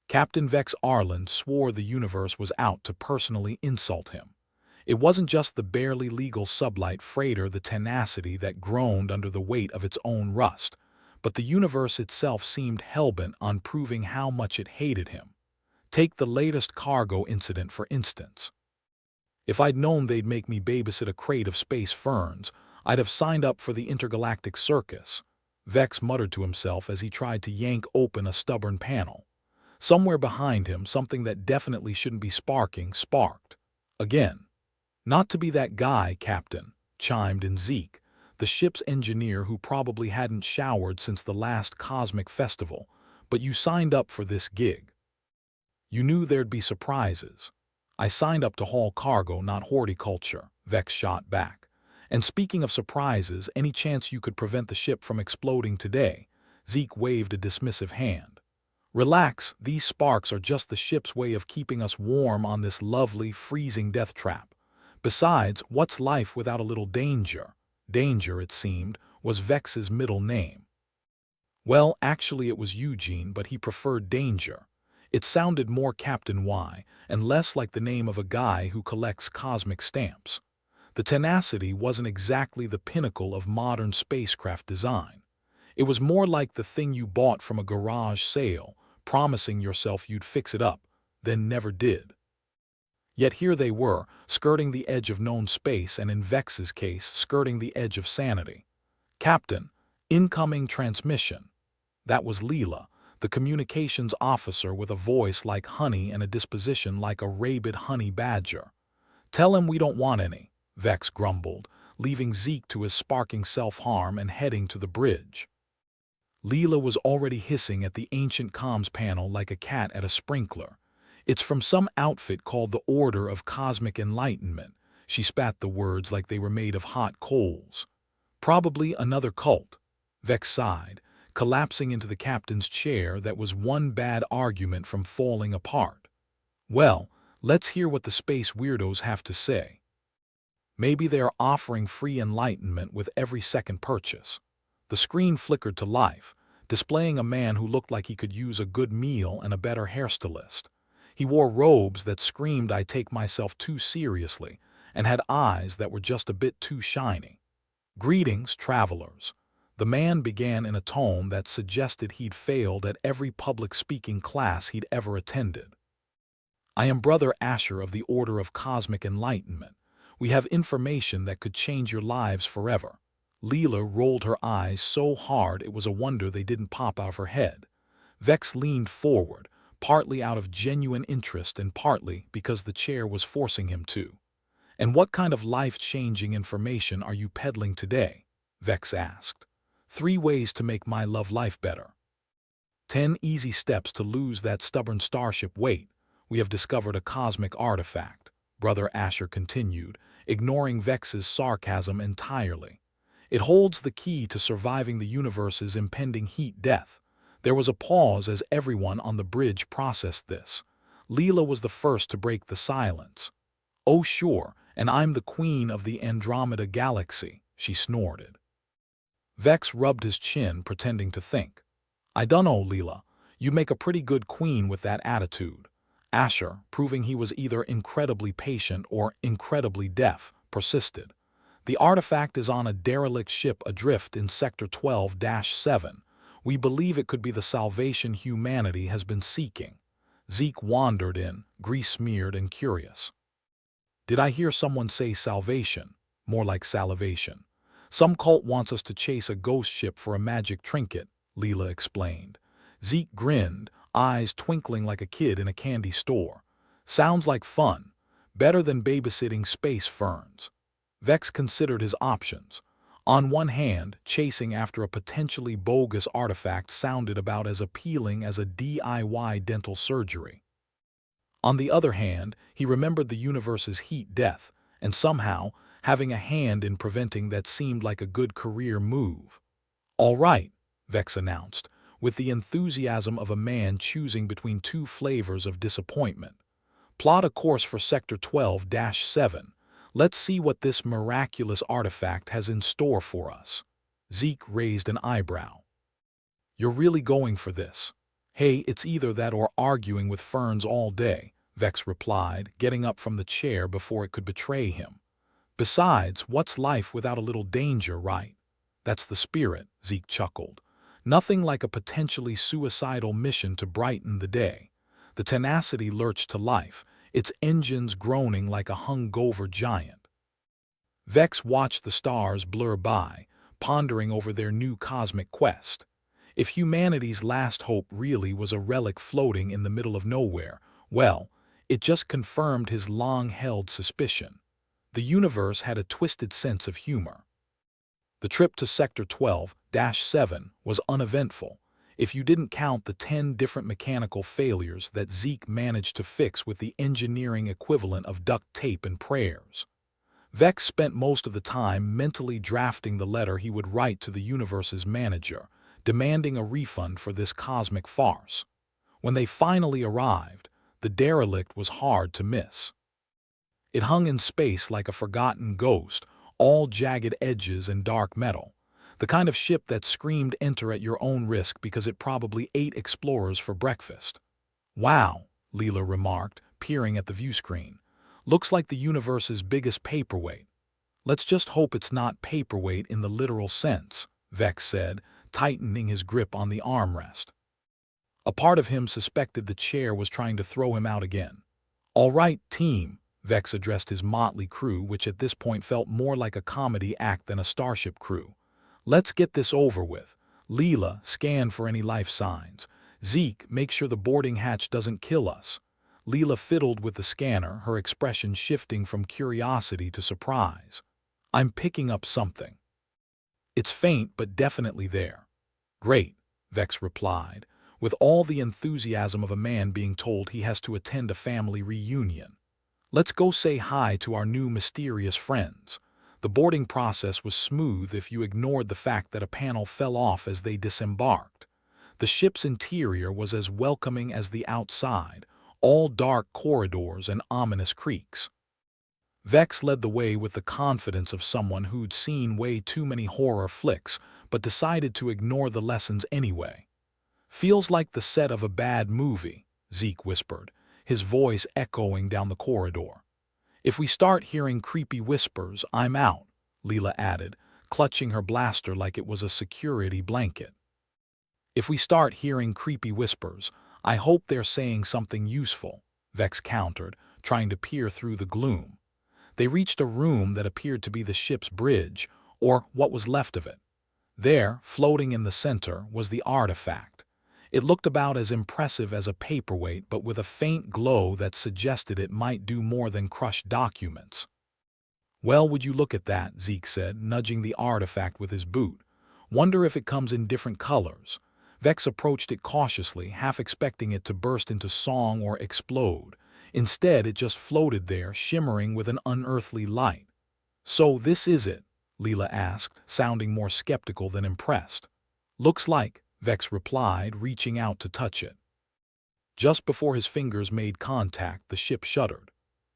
Captain Vex Arland swore the universe was out to personally insult him. It wasn't just the barely legal sublight freighter the Tenacity that groaned under the weight of its own rust, but the universe itself seemed hellbent on proving how much it hated him. Take the latest cargo incident for instance. If I'd known they'd make me babysit a crate of space ferns, I'd have signed up for the intergalactic circus, Vex muttered to himself as he tried to yank open a stubborn panel. Somewhere behind him, something that definitely shouldn't be sparking sparked. Again. Not to be that guy, Captain, chimed in Zeke, the ship's engineer who probably hadn't showered since the last cosmic festival, but you signed up for this gig. You knew there'd be surprises. I signed up to haul cargo, not horticulture, Vex shot back. And speaking of surprises, any chance you could prevent the ship from exploding today? Zeke waved a dismissive hand. Relax, these sparks are just the ship's way of keeping us warm on this lovely, freezing death trap. Besides, what's life without a little danger? Danger, it seemed, was Vex's middle name. Well, actually it was Eugene, but he preferred Danger. It sounded more Captain Y, and less like the name of a guy who collects cosmic stamps. The Tenacity wasn't exactly the pinnacle of modern spacecraft design. It was more like the thing you bought from a garage sale, promising yourself you'd fix it up, then never did. Yet here they were, skirting the edge of known space and in Vex's case, skirting the edge of sanity. Captain, incoming transmission. That was Leela, the communications officer with a voice like honey and a disposition like a rabid honey badger. Tell him we don't want any, Vex grumbled, leaving Zeke to his sparking self-harm and heading to the bridge. Leela was already hissing at the ancient comms panel like a cat at a sprinkler. It's from some outfit called the Order of Cosmic Enlightenment. She spat the words like they were made of hot coals. Probably another cult. Vex sighed, collapsing into the captain's chair that was one bad argument from falling apart. Well, let's hear what the space weirdos have to say. Maybe they are offering free enlightenment with every second purchase. The screen flickered to life, displaying a man who looked like he could use a good meal and a better hairstylist. He wore robes that screamed I take myself too seriously, and had eyes that were just a bit too shiny. Greetings, travelers. The man began in a tone that suggested he'd failed at every public speaking class he'd ever attended. I am Brother Asher of the Order of Cosmic Enlightenment. We have information that could change your lives forever. Leela rolled her eyes so hard it was a wonder they didn't pop out of her head. Vex leaned forward, partly out of genuine interest and partly because the chair was forcing him to. And what kind of life-changing information are you peddling today? Vex asked. 3 ways to make my love life better. 10 easy steps to lose that stubborn starship weight. We have discovered a cosmic artifact, Brother Asher continued, ignoring Vex's sarcasm entirely. It holds the key to surviving the universe's impending heat death. There was a pause as everyone on the bridge processed this. Leela was the first to break the silence. Oh sure, and I'm the queen of the Andromeda Galaxy, she snorted. Vex rubbed his chin, pretending to think. I dunno, Leela. You make a pretty good queen with that attitude. Asher, proving he was either incredibly patient or incredibly deaf, persisted. The artifact is on a derelict ship adrift in Sector 12-7. We believe it could be the salvation humanity has been seeking. Zeke wandered in, grease-smeared and curious. Did I hear someone say salvation? More like salivation. Some cult wants us to chase a ghost ship for a magic trinket, Leela explained. Zeke grinned, eyes twinkling like a kid in a candy store. Sounds like fun. Better than babysitting space ferns. Vex considered his options. On one hand, chasing after a potentially bogus artifact sounded about as appealing as a DIY dental surgery. On the other hand, he remembered the universe's heat death, and somehow, having a hand in preventing that seemed like a good career move. All right, Vex announced, with the enthusiasm of a man choosing between 2 flavors of disappointment. Plot a course for Sector 12-7. Let's see what this miraculous artifact has in store for us. Zeke raised an eyebrow. You're really going for this? Hey, it's either that or arguing with ferns all day, Vex replied, getting up from the chair before it could betray him. Besides, what's life without a little danger, right? That's the spirit, Zeke chuckled. Nothing like a potentially suicidal mission to brighten the day. The Tenacity lurched to life, its engines groaning like a hungover giant. Vex watched the stars blur by, pondering over their new cosmic quest. If humanity's last hope really was a relic floating in the middle of nowhere, well, it just confirmed his long-held suspicion. The universe had a twisted sense of humor. The trip to Sector 12-7 was uneventful, if you didn't count the 10 different mechanical failures that Zeke managed to fix with the engineering equivalent of duct tape and prayers. Vex spent most of the time mentally drafting the letter he would write to the universe's manager, demanding a refund for this cosmic farce. When they finally arrived, the derelict was hard to miss. It hung in space like a forgotten ghost, all jagged edges and dark metal, the kind of ship that screamed enter at your own risk because it probably ate explorers for breakfast. Wow, Leela remarked, peering at the viewscreen. Looks like the universe's biggest paperweight. Let's just hope it's not paperweight in the literal sense, Vex said, tightening his grip on the armrest. A part of him suspected the chair was trying to throw him out again. All right, team, Vex addressed his motley crew, which at this point felt more like a comedy act than a starship crew. Let's get this over with. Leela, scan for any life signs. Zeke, make sure the boarding hatch doesn't kill us. Leela fiddled with the scanner, her expression shifting from curiosity to surprise. I'm picking up something. It's faint, but definitely there. Great, Vex replied, with all the enthusiasm of a man being told he has to attend a family reunion. Let's go say hi to our new mysterious friends. The boarding process was smooth if you ignored the fact that a panel fell off as they disembarked. The ship's interior was as welcoming as the outside, all dark corridors and ominous creaks. Vex led the way with the confidence of someone who'd seen way too many horror flicks, but decided to ignore the lessons anyway. Feels like the set of a bad movie, Zeke whispered, his voice echoing down the corridor. If we start hearing creepy whispers, I'm out, Leela added, clutching her blaster like it was a security blanket. If we start hearing creepy whispers, I hope they're saying something useful, Vex countered, trying to peer through the gloom. They reached a room that appeared to be the ship's bridge, or what was left of it. There, floating in the center, was the artifact. It looked about as impressive as a paperweight, but with a faint glow that suggested it might do more than crush documents. Well, would you look at that, Zeke said, nudging the artifact with his boot. Wonder if it comes in different colors. Vex approached it cautiously, half expecting it to burst into song or explode. Instead, it just floated there, shimmering with an unearthly light. So this is it? Leela asked, sounding more skeptical than impressed. Looks like, Vex replied, reaching out to touch it. Just before his fingers made contact, the ship shuddered.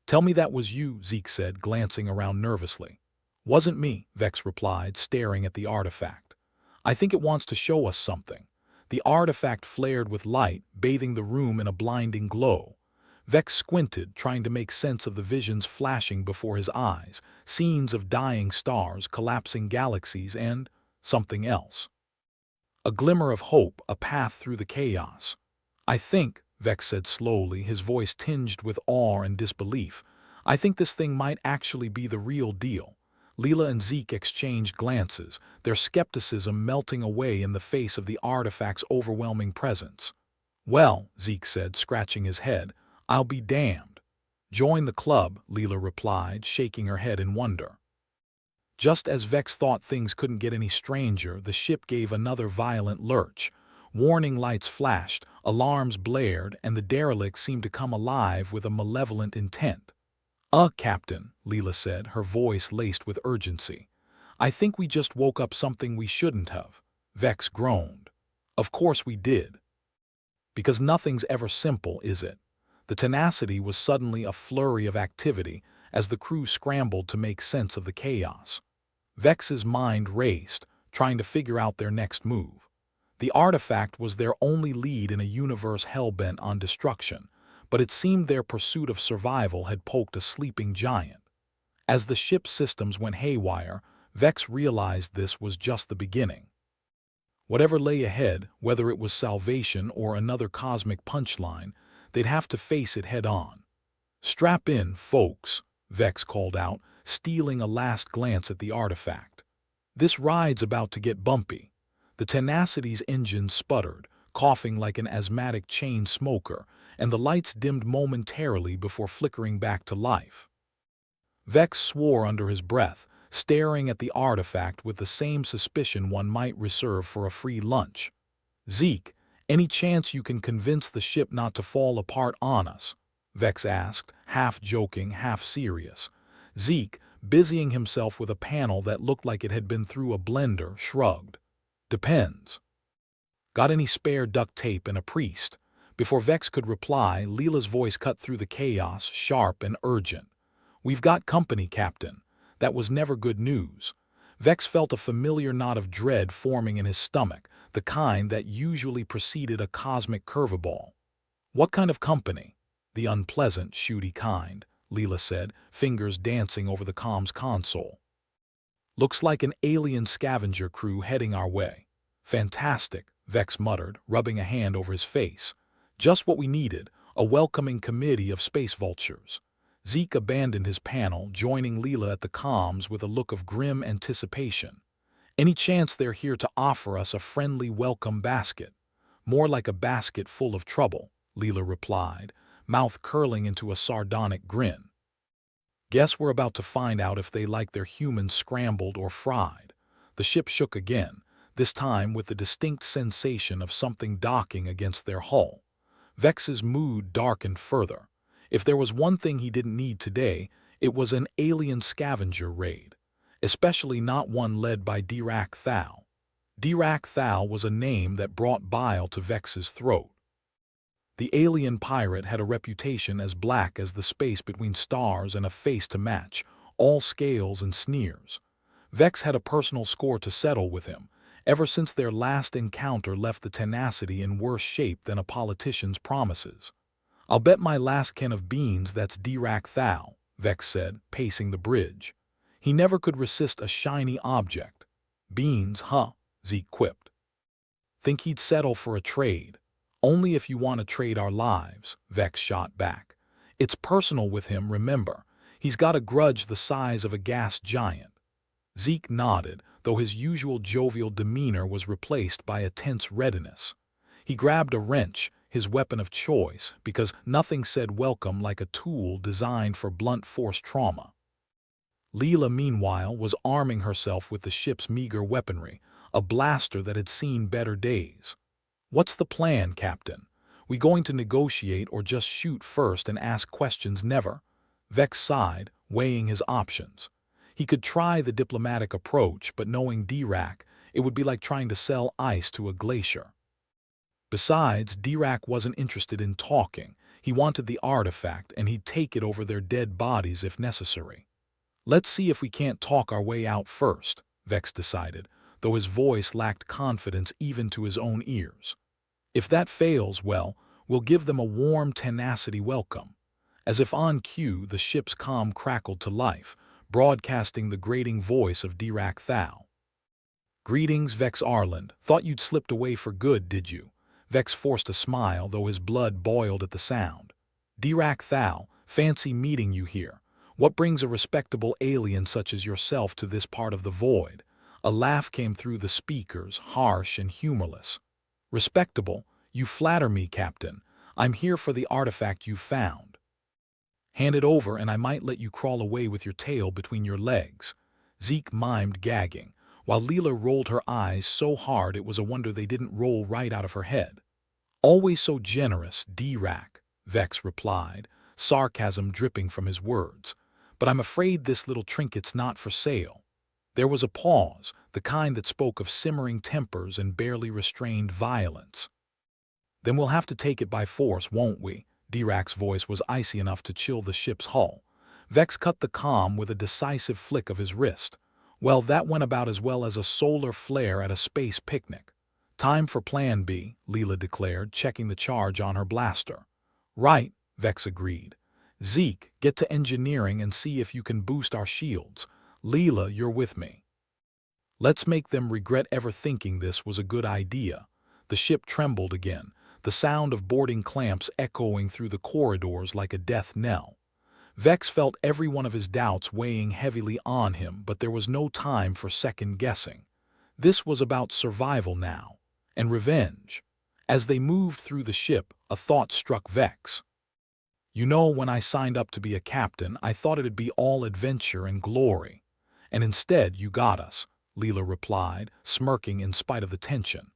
Tell me that was you, Zeke said, glancing around nervously. Wasn't me, Vex replied, staring at the artifact. I think it wants to show us something. The artifact flared with light, bathing the room in a blinding glow. Vex squinted, trying to make sense of the visions flashing before his eyes, scenes of dying stars, collapsing galaxies, and something else. A glimmer of hope, a path through the chaos. I think, Vex said slowly, his voice tinged with awe and disbelief, I think this thing might actually be the real deal. Leela and Zeke exchanged glances, their skepticism melting away in the face of the artifact's overwhelming presence. Well, Zeke said, scratching his head, I'll be damned. Join the club, Leela replied, shaking her head in wonder. Just as Vex thought things couldn't get any stranger, the ship gave another violent lurch. Warning lights flashed, alarms blared, and the derelict seemed to come alive with a malevolent intent. Captain, Leela said, her voice laced with urgency. I think we just woke up something we shouldn't have. Vex groaned. Of course we did. Because nothing's ever simple, is it? The Tenacity was suddenly a flurry of activity as the crew scrambled to make sense of the chaos. Vex's mind raced, trying to figure out their next move. The artifact was their only lead in a universe hell-bent on destruction, but it seemed their pursuit of survival had poked a sleeping giant. As the ship's systems went haywire, Vex realized this was just the beginning. Whatever lay ahead, whether it was salvation or another cosmic punchline, they'd have to face it head-on. "Strap in, folks," Vex called out, stealing a last glance at the artifact. "This ride's about to get bumpy." The Tenacity's engine sputtered, coughing like an asthmatic chain smoker, and the lights dimmed momentarily before flickering back to life. Vex swore under his breath, staring at the artifact with the same suspicion one might reserve for a free lunch. "Zeke, any chance you can convince the ship not to fall apart on us?" Vex asked, half joking, half serious. Zeke, busying himself with a panel that looked like it had been through a blender, shrugged. "Depends. Got any spare duct tape and a priest?" Before Vex could reply, Leela's voice cut through the chaos, sharp and urgent. "We've got company, Captain." That was never good news. Vex felt a familiar knot of dread forming in his stomach, the kind that usually preceded a cosmic curveball. "What kind of company?" "The unpleasant, shooty kind," Leela said, fingers dancing over the comms console. "Looks like an alien scavenger crew heading our way." "Fantastic," Vex muttered, rubbing a hand over his face. "Just what we needed, a welcoming committee of space vultures." Zeke abandoned his panel, joining Leela at the comms with a look of grim anticipation. "Any chance they're here to offer us a friendly welcome basket?" "More like a basket full of trouble," Leela replied, mouth curling into a sardonic grin. "Guess we're about to find out if they like their humans scrambled or fried." The ship shook again, this time with the distinct sensation of something docking against their hull. Vex's mood darkened further. If there was one thing he didn't need today, it was an alien scavenger raid, especially not one led by Dirac Thal. Dirac Thal was a name that brought bile to Vex's throat. The alien pirate had a reputation as black as the space between stars and a face to match, all scales and sneers. Vex had a personal score to settle with him. Ever since their last encounter left the Tenacity in worse shape than a politician's promises. "I'll bet my last can of beans that's Dirac Thal," Vex said, pacing the bridge. He never could resist a shiny object. "Beans, huh?" Zeke quipped. "Think he'd settle for a trade?" "Only if you want to trade our lives," Vex shot back. "It's personal with him, remember. He's got a grudge the size of a gas giant." Zeke nodded, though his usual jovial demeanor was replaced by a tense readiness. He grabbed a wrench, his weapon of choice, because nothing said welcome like a tool designed for blunt force trauma. Leela, meanwhile, was arming herself with the ship's meager weaponry, a blaster that had seen better days. "What's the plan, Captain? We going to negotiate or just shoot first and ask questions never?" Vex sighed, weighing his options. He could try the diplomatic approach, but knowing Dirac, it would be like trying to sell ice to a glacier. Besides, Dirac wasn't interested in talking. He wanted the artifact, and he'd take it over their dead bodies if necessary. "Let's see if we can't talk our way out first," Vex decided, though his voice lacked confidence even to his own ears. "If that fails, well, we'll give them a warm Tenacity welcome." As if on cue, the ship's comm crackled to life, broadcasting the grating voice of Dirac Thal. "Greetings, Vex Arland. Thought you'd slipped away for good, did you?" Vex forced a smile, though his blood boiled at the sound. "Dirac Thal, fancy meeting you here. What brings a respectable alien such as yourself to this part of the void?" A laugh came through the speakers, harsh and humorless. "Respectable? You flatter me, Captain. I'm here for the artifact you found. Hand it over and I might let you crawl away with your tail between your legs." Zeke mimed gagging, while Leela rolled her eyes so hard it was a wonder they didn't roll right out of her head. "Always so generous, Dirac," Vex replied, sarcasm dripping from his words. "But I'm afraid this little trinket's not for sale." There was a pause, the kind that spoke of simmering tempers and barely restrained violence. "Then we'll have to take it by force, won't we?" Dirac's voice was icy enough to chill the ship's hull. Vex cut the comm with a decisive flick of his wrist. "Well, that went about as well as a solar flare at a space picnic." Time for Plan B, Leela declared, checking the charge on her blaster. Right, Vex agreed. Zeke, get to engineering and see if you can boost our shields. Leela, you're with me. Let's make them regret ever thinking this was a good idea. The ship trembled again, the sound of boarding clamps echoing through the corridors like a death knell. Vex felt every one of his doubts weighing heavily on him, but there was no time for second-guessing. This was about survival now, and revenge. As they moved through the ship, a thought struck Vex. You know, when I signed up to be a captain, I thought it'd be all adventure and glory. And instead, you got us, Leela replied, smirking in spite of the tension.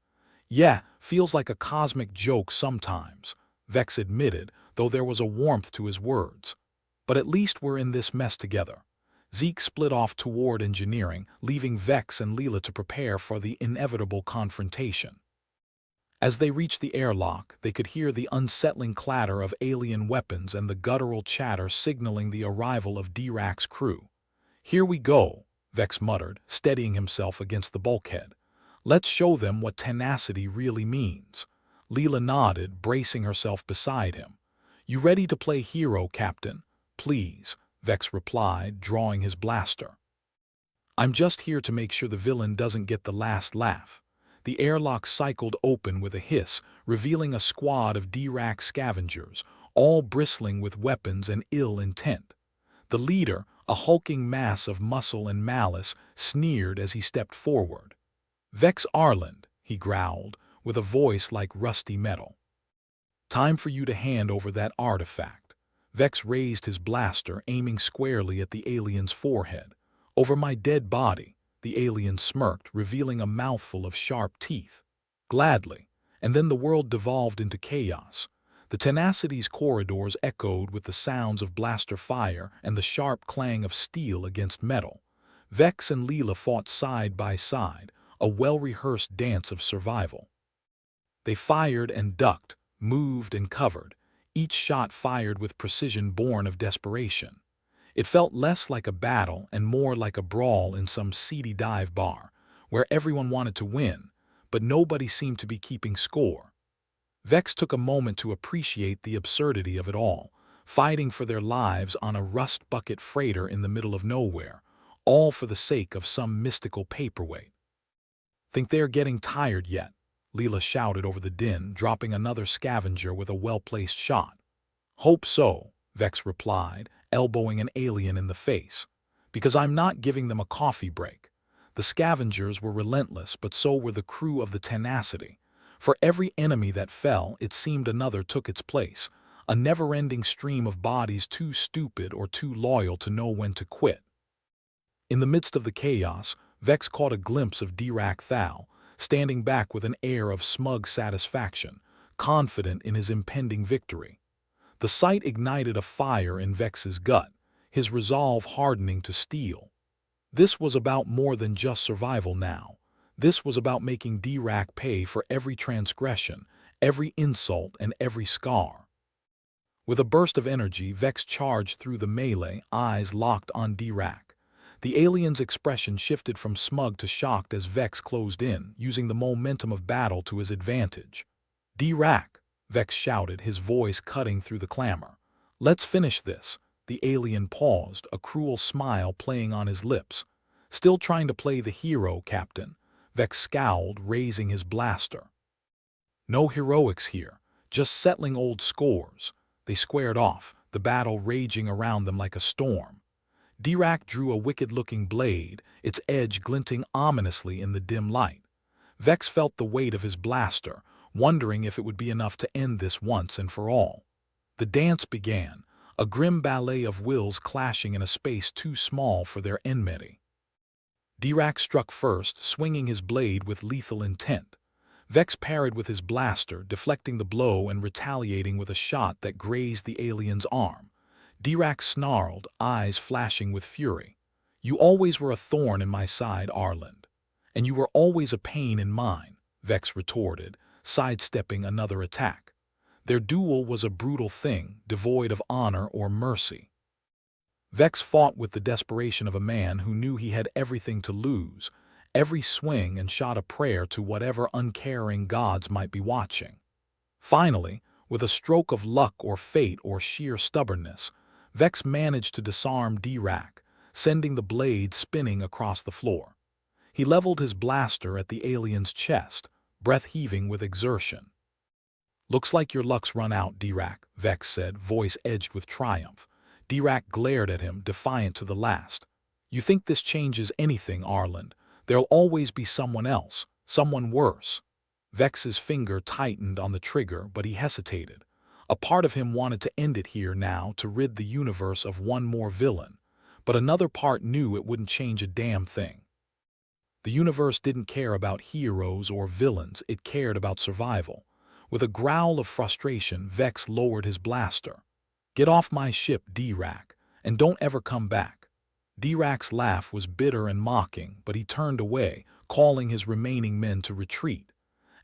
Yeah, feels like a cosmic joke sometimes, Vex admitted, though there was a warmth to his words. But at least we're in this mess together. Zeke split off toward engineering, leaving Vex and Leela to prepare for the inevitable confrontation. As they reached the airlock, they could hear the unsettling clatter of alien weapons and the guttural chatter signaling the arrival of Dirac's crew. Here we go, Vex muttered, steadying himself against the bulkhead. Let's show them what tenacity really means. Leela nodded, bracing herself beside him. You ready to play hero, Captain? Please, Vex replied, drawing his blaster. I'm just here to make sure the villain doesn't get the last laugh. The airlock cycled open with a hiss, revealing a squad of Dirac scavengers, all bristling with weapons and ill intent. The leader, a hulking mass of muscle and malice, sneered as he stepped forward. Vex Arland, he growled, with a voice like rusty metal. Time for you to hand over that artifact. Vex raised his blaster, aiming squarely at the alien's forehead. Over my dead body, the alien smirked, revealing a mouthful of sharp teeth. Gladly, and then the world devolved into chaos. The Tenacity's corridors echoed with the sounds of blaster fire and the sharp clang of steel against metal. Vex and Leela fought side by side, a well-rehearsed dance of survival. They fired and ducked, moved and covered, each shot fired with precision born of desperation. It felt less like a battle and more like a brawl in some seedy dive bar, where everyone wanted to win, but nobody seemed to be keeping score. Vex took a moment to appreciate the absurdity of it all, fighting for their lives on a rust-bucket freighter in the middle of nowhere, all for the sake of some mystical paperweight. Think they're getting tired yet? Leela shouted over the din, dropping another scavenger with a well-placed shot. Hope so, Vex replied, elbowing an alien in the face. Because I'm not giving them a coffee break. The scavengers were relentless, but so were the crew of the Tenacity. For every enemy that fell, it seemed another took its place, a never-ending stream of bodies too stupid or too loyal to know when to quit. In the midst of the chaos, Vex caught a glimpse of Dirac Thal, standing back with an air of smug satisfaction, confident in his impending victory. The sight ignited a fire in Vex's gut, his resolve hardening to steel. This was about more than just survival now. This was about making Dirac pay for every transgression, every insult, and every scar. With a burst of energy, Vex charged through the melee, eyes locked on Dirac. The alien's expression shifted from smug to shocked as Vex closed in, using the momentum of battle to his advantage. Dirac, Vex shouted, his voice cutting through the clamor. Let's finish this. The alien paused, a cruel smile playing on his lips. Still trying to play the hero, Captain. Vex scowled, raising his blaster. No heroics here, just settling old scores. They squared off, the battle raging around them like a storm. Dirac drew a wicked-looking blade, its edge glinting ominously in the dim light. Vex felt the weight of his blaster, wondering if it would be enough to end this once and for all. The dance began, a grim ballet of wills clashing in a space too small for their enmity. Dirac struck first, swinging his blade with lethal intent. Vex parried with his blaster, deflecting the blow and retaliating with a shot that grazed the alien's arm. Dirac snarled, eyes flashing with fury. You always were a thorn in my side, Arland. And you were always a pain in mine, Vex retorted, sidestepping another attack. Their duel was a brutal thing, devoid of honor or mercy. Vex fought with the desperation of a man who knew he had everything to lose, every swing and shot a prayer to whatever uncaring gods might be watching. Finally, with a stroke of luck or fate or sheer stubbornness, Vex managed to disarm Dirac, sending the blade spinning across the floor. He leveled his blaster at the alien's chest, breath heaving with exertion. "Looks like your luck's run out, Dirac," Vex said, voice edged with triumph. Dirac glared at him, defiant to the last. "You think this changes anything, Arland? There'll always be someone else, someone worse." Vex's finger tightened on the trigger, but he hesitated. A part of him wanted to end it here now to rid the universe of one more villain, but another part knew it wouldn't change a damn thing. The universe didn't care about heroes or villains, it cared about survival. With a growl of frustration, Vex lowered his blaster. "Get off my ship, Dirac, and don't ever come back." Dirac's laugh was bitter and mocking, but he turned away, calling his remaining men to retreat.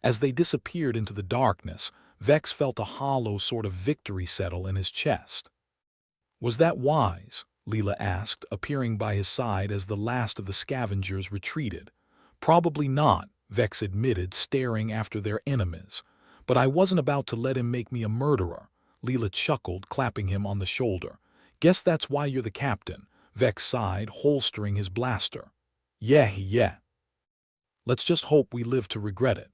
As they disappeared into the darkness, Vex felt a hollow sort of victory settle in his chest. "Was that wise?" Leela asked, appearing by his side as the last of the scavengers retreated. "Probably not," Vex admitted, staring after their enemies. "But I wasn't about to let him make me a murderer." Leela chuckled, clapping him on the shoulder. "Guess that's why you're the captain," Vex sighed, holstering his blaster. Yeah. Let's just hope we live to regret it."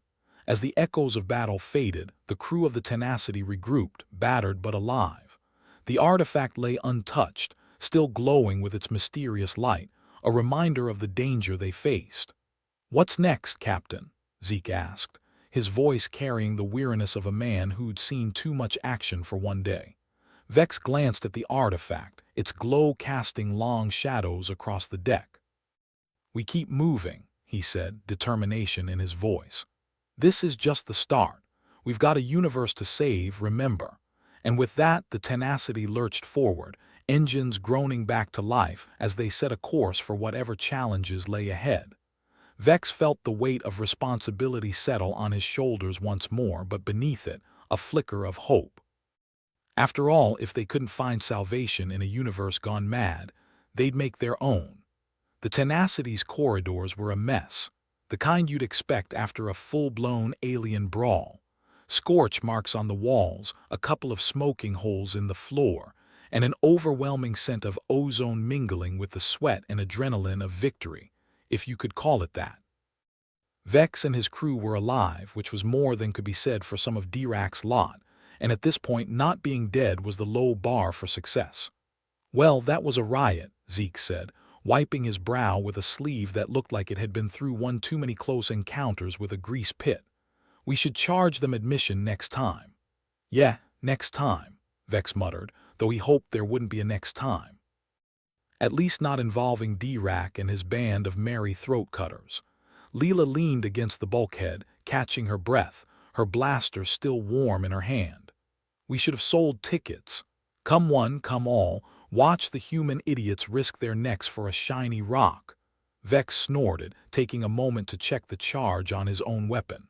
As the echoes of battle faded, the crew of the Tenacity regrouped, battered but alive. The artifact lay untouched, still glowing with its mysterious light, a reminder of the danger they faced. "What's next, Captain?" Zeke asked, his voice carrying the weariness of a man who'd seen too much action for one day. Vex glanced at the artifact, its glow casting long shadows across the deck. "We keep moving," he said, determination in his voice. "This is just the start. We've got a universe to save, remember." And with that, the Tenacity lurched forward, engines groaning back to life as they set a course for whatever challenges lay ahead. Vex felt the weight of responsibility settle on his shoulders once more, but beneath it, a flicker of hope. After all, if they couldn't find salvation in a universe gone mad, they'd make their own. The Tenacity's corridors were a mess, the kind you'd expect after a full-blown alien brawl. Scorch marks on the walls, a couple of smoking holes in the floor, and an overwhelming scent of ozone mingling with the sweat and adrenaline of victory, if you could call it that. Vex and his crew were alive, which was more than could be said for some of Dirac's lot, and at this point not being dead was the low bar for success. "Well, that was a riot," Zeke said, wiping his brow with a sleeve that looked like it had been through one too many close encounters with a grease pit. "We should charge them admission next time." "Yeah, next time," Vex muttered, though he hoped there wouldn't be a next time. At least not involving Dirac and his band of merry throat cutters. Leela leaned against the bulkhead, catching her breath, her blaster still warm in her hand. "We should have sold tickets. Come one, come all, watch the human idiots risk their necks for a shiny rock." Vex snorted, taking a moment to check the charge on his own weapon.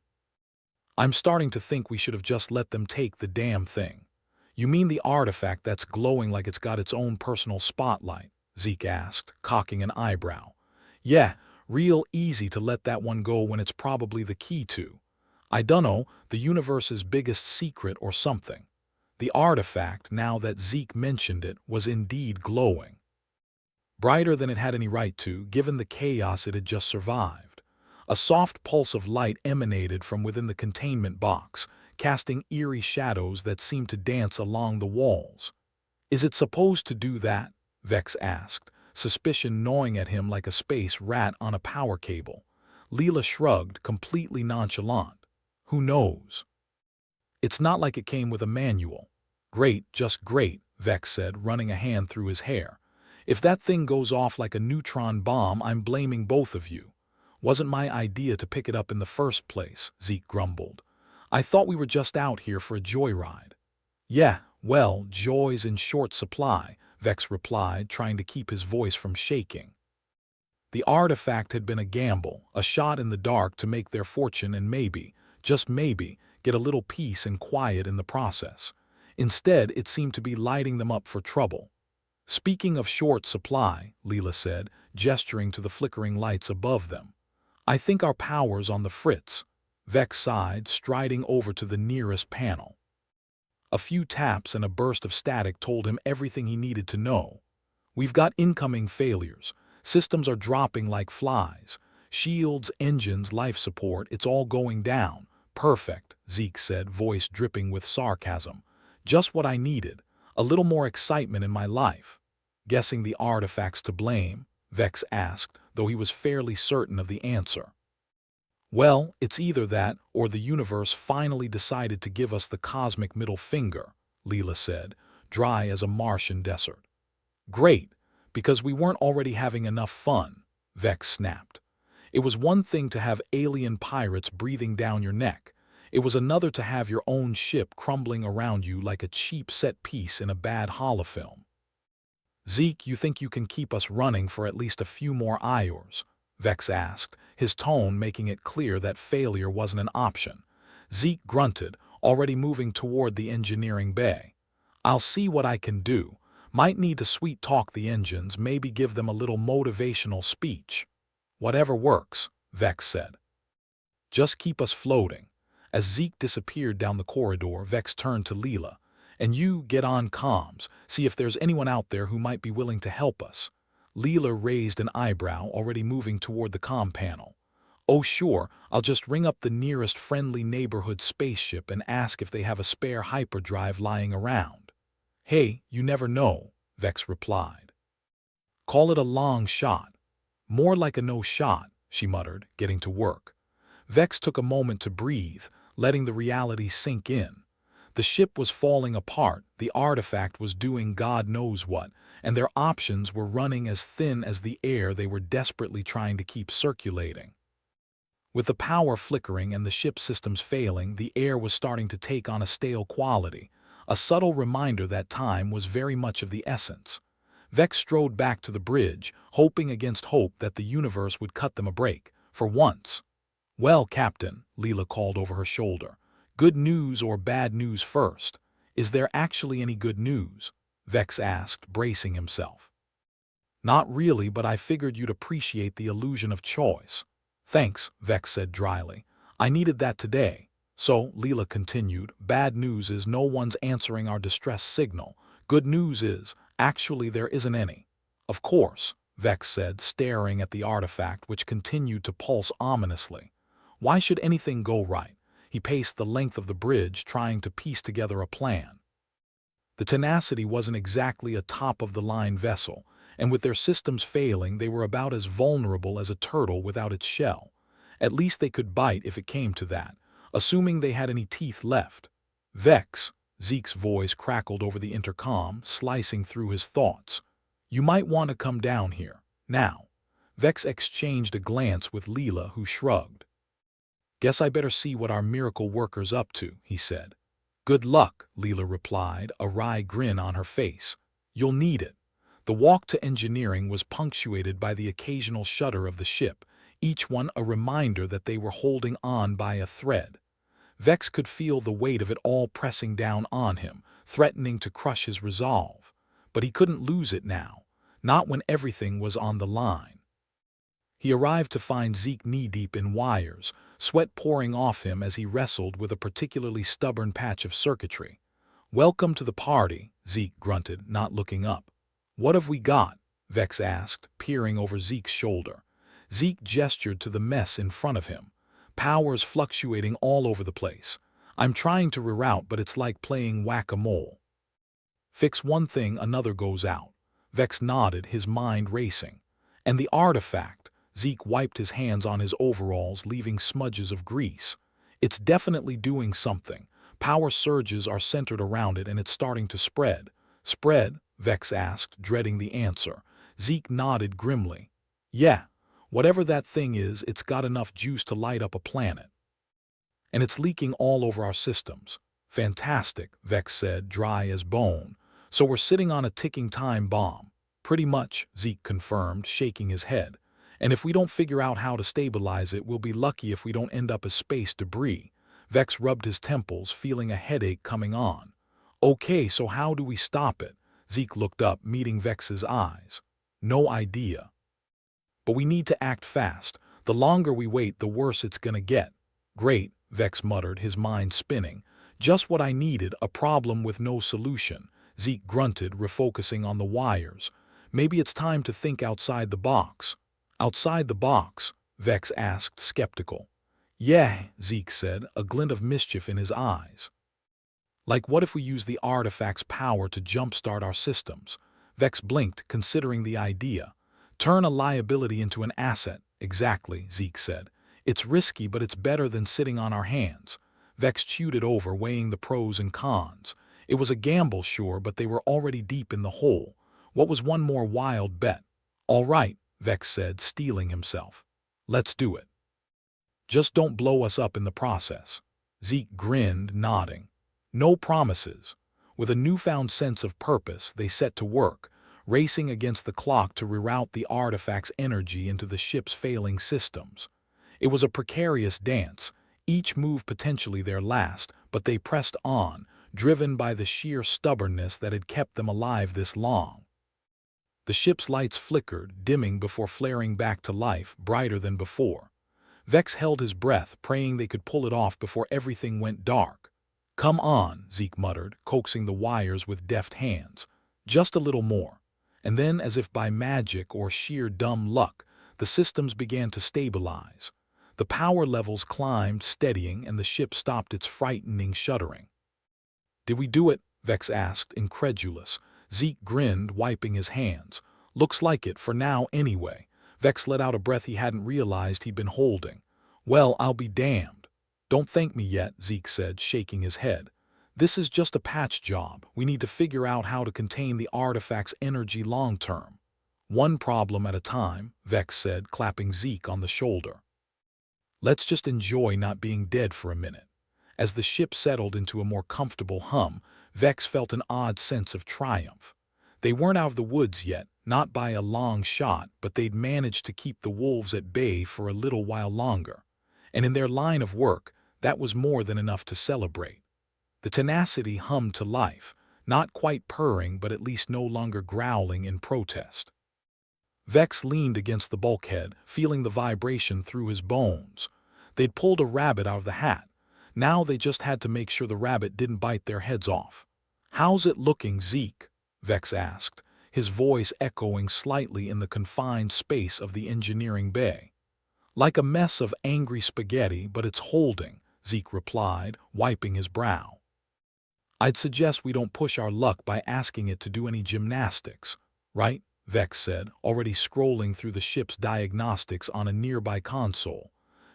"I'm starting to think we should have just let them take the damn thing." "You mean the artifact that's glowing like it's got its own personal spotlight?" Zeke asked, cocking an eyebrow. "Yeah, real easy to let that one go when it's probably the key to, I dunno, the universe's biggest secret or something." The artifact, now that Zeke mentioned it, was indeed glowing. Brighter than it had any right to, given the chaos it had just survived. A soft pulse of light emanated from within the containment box, casting eerie shadows that seemed to dance along the walls. "Is it supposed to do that?" Vex asked, suspicion gnawing at him like a space rat on a power cable. Leela shrugged, completely nonchalant. "Who knows? It's not like it came with a manual." "Great, just great," Vex said, running a hand through his hair. "If that thing goes off like a neutron bomb, I'm blaming both of you." "Wasn't my idea to pick it up in the first place," Zeke grumbled. "I thought we were just out here for a joyride." "Yeah, well, joy's in short supply," Vex replied, trying to keep his voice from shaking. The artifact had been a gamble, a shot in the dark to make their fortune and maybe, just maybe, get a little peace and quiet in the process. Instead, it seemed to be lighting them up for trouble. "Speaking of short supply," Leela said, gesturing to the flickering lights above them, I think our power's on the fritz, Vex sighed, striding over to the nearest panel. A few taps and a burst of static told him everything he needed to know. We've got incoming failures. Systems are dropping like flies. Shields, engines, life support, it's all going down. Perfect, Zeke said, voice dripping with sarcasm. Just what I needed. A little more excitement in my life. Guessing the artifact's to blame, Vex asked, though he was fairly certain of the answer. Well, it's either that or the universe finally decided to give us the cosmic middle finger, Leela said, dry as a Martian desert. Great, because we weren't already having enough fun, Vex snapped. It was one thing to have alien pirates breathing down your neck. It was another to have your own ship crumbling around you like a cheap set piece in a bad holofilm. Zeke, you think you can keep us running for at least a few more hours? Vex asked, his tone making it clear that failure wasn't an option. Zeke grunted, already moving toward the engineering bay. I'll see what I can do. Might need to sweet-talk the engines, maybe give them a little motivational speech. Whatever works, Vex said. Just keep us floating. As Zeke disappeared down the corridor, Vex turned to Leela. And you get on comms, see if there's anyone out there who might be willing to help us. Leela raised an eyebrow, already moving toward the comm panel. Oh sure, I'll just ring up the nearest friendly neighborhood spaceship and ask if they have a spare hyperdrive lying around. Hey, you never know, Vex replied. Call it a long shot. More like a no shot, she muttered, getting to work. Vex took a moment to breathe, letting the reality sink in. The ship was falling apart, the artifact was doing God knows what, and their options were running as thin as the air they were desperately trying to keep circulating. With the power flickering and the ship systems failing, the air was starting to take on a stale quality, a subtle reminder that time was very much of the essence. Vex strode back to the bridge, hoping against hope that the universe would cut them a break, for once. Well, Captain, Leela called over her shoulder. Good news or bad news first? Is there actually any good news? Vex asked, bracing himself. Not really, but I figured you'd appreciate the illusion of choice. Thanks, Vex said dryly. I needed that today. So, Leela continued, bad news is no one's answering our distress signal. Good news is, actually there isn't any. Of course, Vex said, staring at the artifact which continued to pulse ominously. Why should anything go right? He paced the length of the bridge, trying to piece together a plan. The Tenacity wasn't exactly a top-of-the-line vessel, and with their systems failing, they were about as vulnerable as a turtle without its shell. At least they could bite if it came to that, assuming they had any teeth left. Vex, Zeke's voice crackled over the intercom, slicing through his thoughts. You might want to come down here, now. Vex exchanged a glance with Leela, who shrugged. Guess I better see what our miracle worker's up to, he said. Good luck, Leela replied, a wry grin on her face. You'll need it. The walk to engineering was punctuated by the occasional shudder of the ship, each one a reminder that they were holding on by a thread. Vex could feel the weight of it all pressing down on him, threatening to crush his resolve. But he couldn't lose it now, not when everything was on the line. He arrived to find Zeke knee-deep in wires, sweat pouring off him as he wrestled with a particularly stubborn patch of circuitry. Welcome to the party, Zeke grunted, not looking up. What have we got? Vex asked, peering over Zeke's shoulder. Zeke gestured to the mess in front of him. Powers fluctuating all over the place. I'm trying to reroute, but it's like playing whack-a-mole. Fix one thing, another goes out. Vex nodded, his mind racing. And the artifact. Zeke wiped his hands on his overalls, leaving smudges of grease. It's definitely doing something. Power surges are centered around it, and it's starting to spread. Spread? Vex asked, dreading the answer. Zeke nodded grimly. Yeah, whatever that thing is, it's got enough juice to light up a planet. And it's leaking all over our systems. Fantastic, Vex said, dry as bone. So we're sitting on a ticking time bomb. Pretty much, Zeke confirmed, shaking his head. And if we don't figure out how to stabilize it, we'll be lucky if we don't end up as space debris. Vex rubbed his temples, feeling a headache coming on. Okay, so how do we stop it? Zeke looked up, meeting Vex's eyes. No idea. But we need to act fast. The longer we wait, the worse it's gonna get. Great, Vex muttered, his mind spinning. Just what I needed, a problem with no solution. Zeke grunted, refocusing on the wires. Maybe it's time to think outside the box. Outside the box? Vex asked, skeptical. Yeah, Zeke said, a glint of mischief in his eyes. Like what if we use the artifact's power to jumpstart our systems? Vex blinked, considering the idea. Turn a liability into an asset. Exactly, Zeke said. It's risky, but it's better than sitting on our hands. Vex chewed it over, weighing the pros and cons. It was a gamble, sure, but they were already deep in the hole. What was one more wild bet? All right, Vex said, steeling himself. Let's do it. Just don't blow us up in the process. Zeke grinned, nodding. No promises. With a newfound sense of purpose, they set to work, racing against the clock to reroute the artifact's energy into the ship's failing systems. It was a precarious dance, each move potentially their last, but they pressed on, driven by the sheer stubbornness that had kept them alive this long. The ship's lights flickered, dimming before flaring back to life, brighter than before. Vex held his breath, praying they could pull it off before everything went dark. Come on, Zeke muttered, coaxing the wires with deft hands. Just a little more. And then, as if by magic or sheer dumb luck, the systems began to stabilize. The power levels climbed, steadying, and the ship stopped its frightening shuddering. Did we do it? Vex asked, incredulous. Zeke grinned, wiping his hands. Looks like it, for now anyway. Vex let out a breath he hadn't realized he'd been holding. Well, I'll be damned. Don't thank me yet, Zeke said, shaking his head. This is just a patch job. We need to figure out how to contain the artifact's energy long-term. One problem at a time, Vex said, clapping Zeke on the shoulder. Let's just enjoy not being dead for a minute. As the ship settled into a more comfortable hum, Vex felt an odd sense of triumph. They weren't out of the woods yet, not by a long shot, but they'd managed to keep the wolves at bay for a little while longer. And in their line of work, that was more than enough to celebrate. The Tenacity hummed to life, not quite purring but at least no longer growling in protest. Vex leaned against the bulkhead, feeling the vibration through his bones. They'd pulled a rabbit out of the hat. Now they just had to make sure the rabbit didn't bite their heads off. How's it looking, Zeke? Vex asked, his voice echoing slightly in the confined space of the engineering bay. Like a mess of angry spaghetti, but it's holding, Zeke replied, wiping his brow. I'd suggest we don't push our luck by asking it to do any gymnastics, right? Vex said, already scrolling through the ship's diagnostics on a nearby console.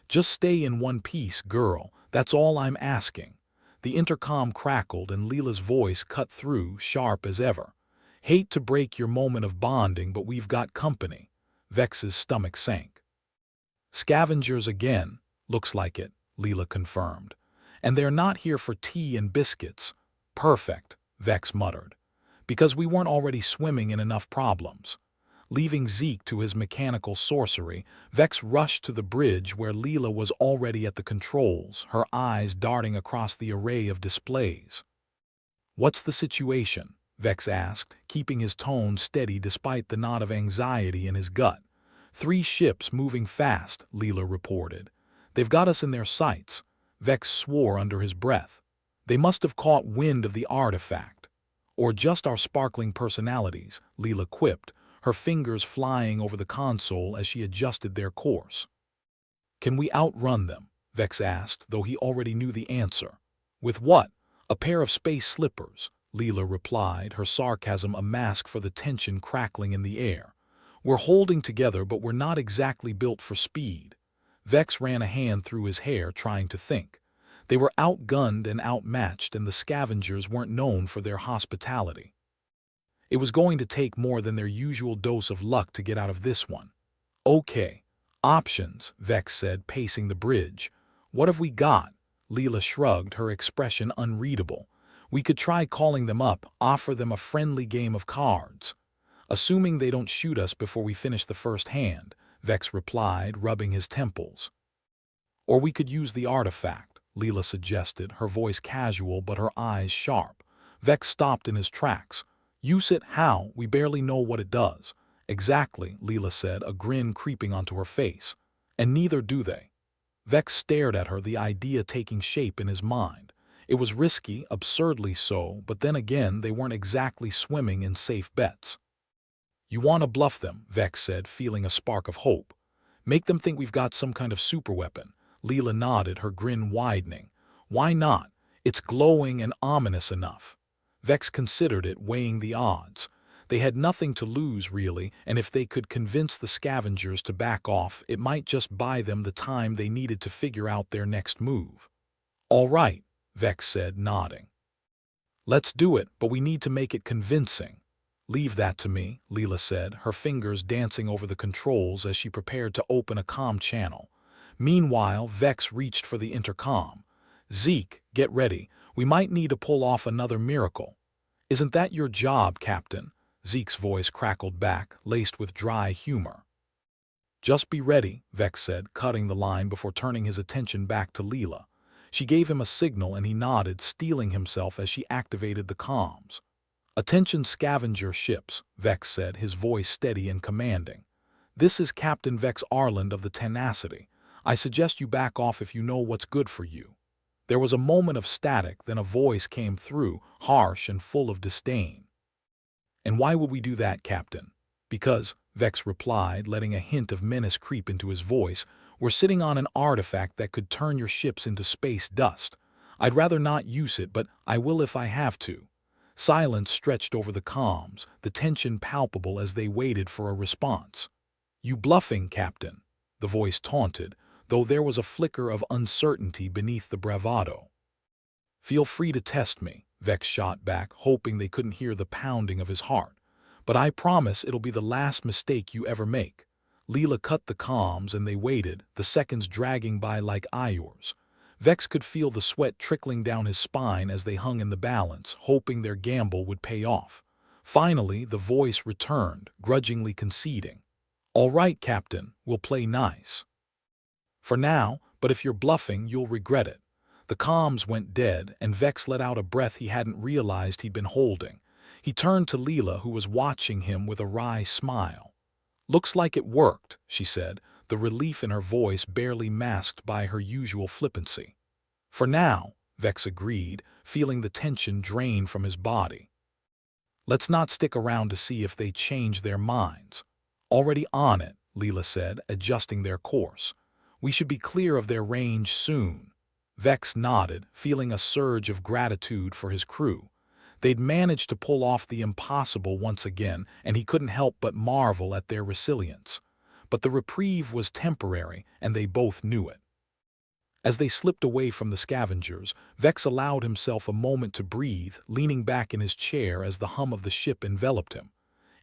Just stay in one piece, girl, that's all I'm asking. The intercom crackled and Leela's voice cut through, sharp as ever. Hate to break your moment of bonding, but we've got company. Vex's stomach sank. Scavengers again, looks like it, Leela confirmed. And they're not here for tea and biscuits. Perfect, Vex muttered. Because we weren't already swimming in enough problems. Leaving Zeke to his mechanical sorcery, Vex rushed to the bridge where Leela was already at the controls, her eyes darting across the array of displays. What's the situation? Vex asked, keeping his tone steady despite the knot of anxiety in his gut. 3 ships moving fast, Leela reported. They've got us in their sights. Vex swore under his breath. They must have caught wind of the artifact. Or just our sparkling personalities, Leela quipped, her fingers flying over the console as she adjusted their course. Can we outrun them? Vex asked, though he already knew the answer. With what? A pair of space slippers, Leela replied, her sarcasm a mask for the tension crackling in the air. We're holding together, but we're not exactly built for speed. Vex ran a hand through his hair, trying to think. They were outgunned and outmatched, and the scavengers weren't known for their hospitality. It was going to take more than their usual dose of luck to get out of this one. Okay. Options, Vex said, pacing the bridge. What have we got? Leela shrugged, her expression unreadable. We could try calling them up, offer them a friendly game of cards. Assuming they don't shoot us before we finish the first hand, Vex replied, rubbing his temples. Or we could use the artifact, Leela suggested, her voice casual but her eyes sharp. Vex stopped in his tracks. Use it how? We barely know what it does. Exactly, Leela said, a grin creeping onto her face. And neither do they. Vex stared at her, the idea taking shape in his mind. It was risky, absurdly so, but then again they weren't exactly swimming in safe bets. You want to bluff them, Vex said, feeling a spark of hope. Make them think we've got some kind of superweapon. Leela nodded, her grin widening. Why not? It's glowing and ominous enough. Vex considered it, weighing the odds. They had nothing to lose, really, and if they could convince the scavengers to back off, it might just buy them the time they needed to figure out their next move. All right, Vex said, nodding. Let's do it, but we need to make it convincing. Leave that to me, Leela said, her fingers dancing over the controls as she prepared to open a comm channel. Meanwhile, Vex reached for the intercom. Zeke, get ready. We might need to pull off another miracle. Isn't that your job, Captain? Zeke's voice crackled back, laced with dry humor. Just be ready, Vex said, cutting the line before turning his attention back to Leela. She gave him a signal and he nodded, steeling himself as she activated the comms. Attention scavenger ships, Vex said, his voice steady and commanding. This is Captain Vex Arland of the Tenacity. I suggest you back off if you know what's good for you. There was a moment of static, then a voice came through, harsh and full of disdain. And why would we do that, Captain? Because, Vex replied, letting a hint of menace creep into his voice, we're sitting on an artifact that could turn your ships into space dust. I'd rather not use it, but I will if I have to. Silence stretched over the comms, the tension palpable as they waited for a response. You bluffing, Captain, the voice taunted, though there was a flicker of uncertainty beneath the bravado. Feel free to test me, Vex shot back, hoping they couldn't hear the pounding of his heart. But I promise it'll be the last mistake you ever make. Leela cut the comms and they waited, the seconds dragging by like hours. Vex could feel the sweat trickling down his spine as they hung in the balance, hoping their gamble would pay off. Finally, the voice returned, grudgingly conceding. All right, Captain, we'll play nice. For now, but if you're bluffing, you'll regret it. The comms went dead, and Vex let out a breath he hadn't realized he'd been holding. He turned to Leela, who was watching him with a wry smile. Looks like it worked, she said, the relief in her voice barely masked by her usual flippancy. For now, Vex agreed, feeling the tension drain from his body. Let's not stick around to see if they change their minds. Already on it, Leela said, adjusting their course. We should be clear of their range soon. Vex nodded, feeling a surge of gratitude for his crew. They'd managed to pull off the impossible once again, and he couldn't help but marvel at their resilience. But the reprieve was temporary, and they both knew it. As they slipped away from the scavengers, Vex allowed himself a moment to breathe, leaning back in his chair as the hum of the ship enveloped him.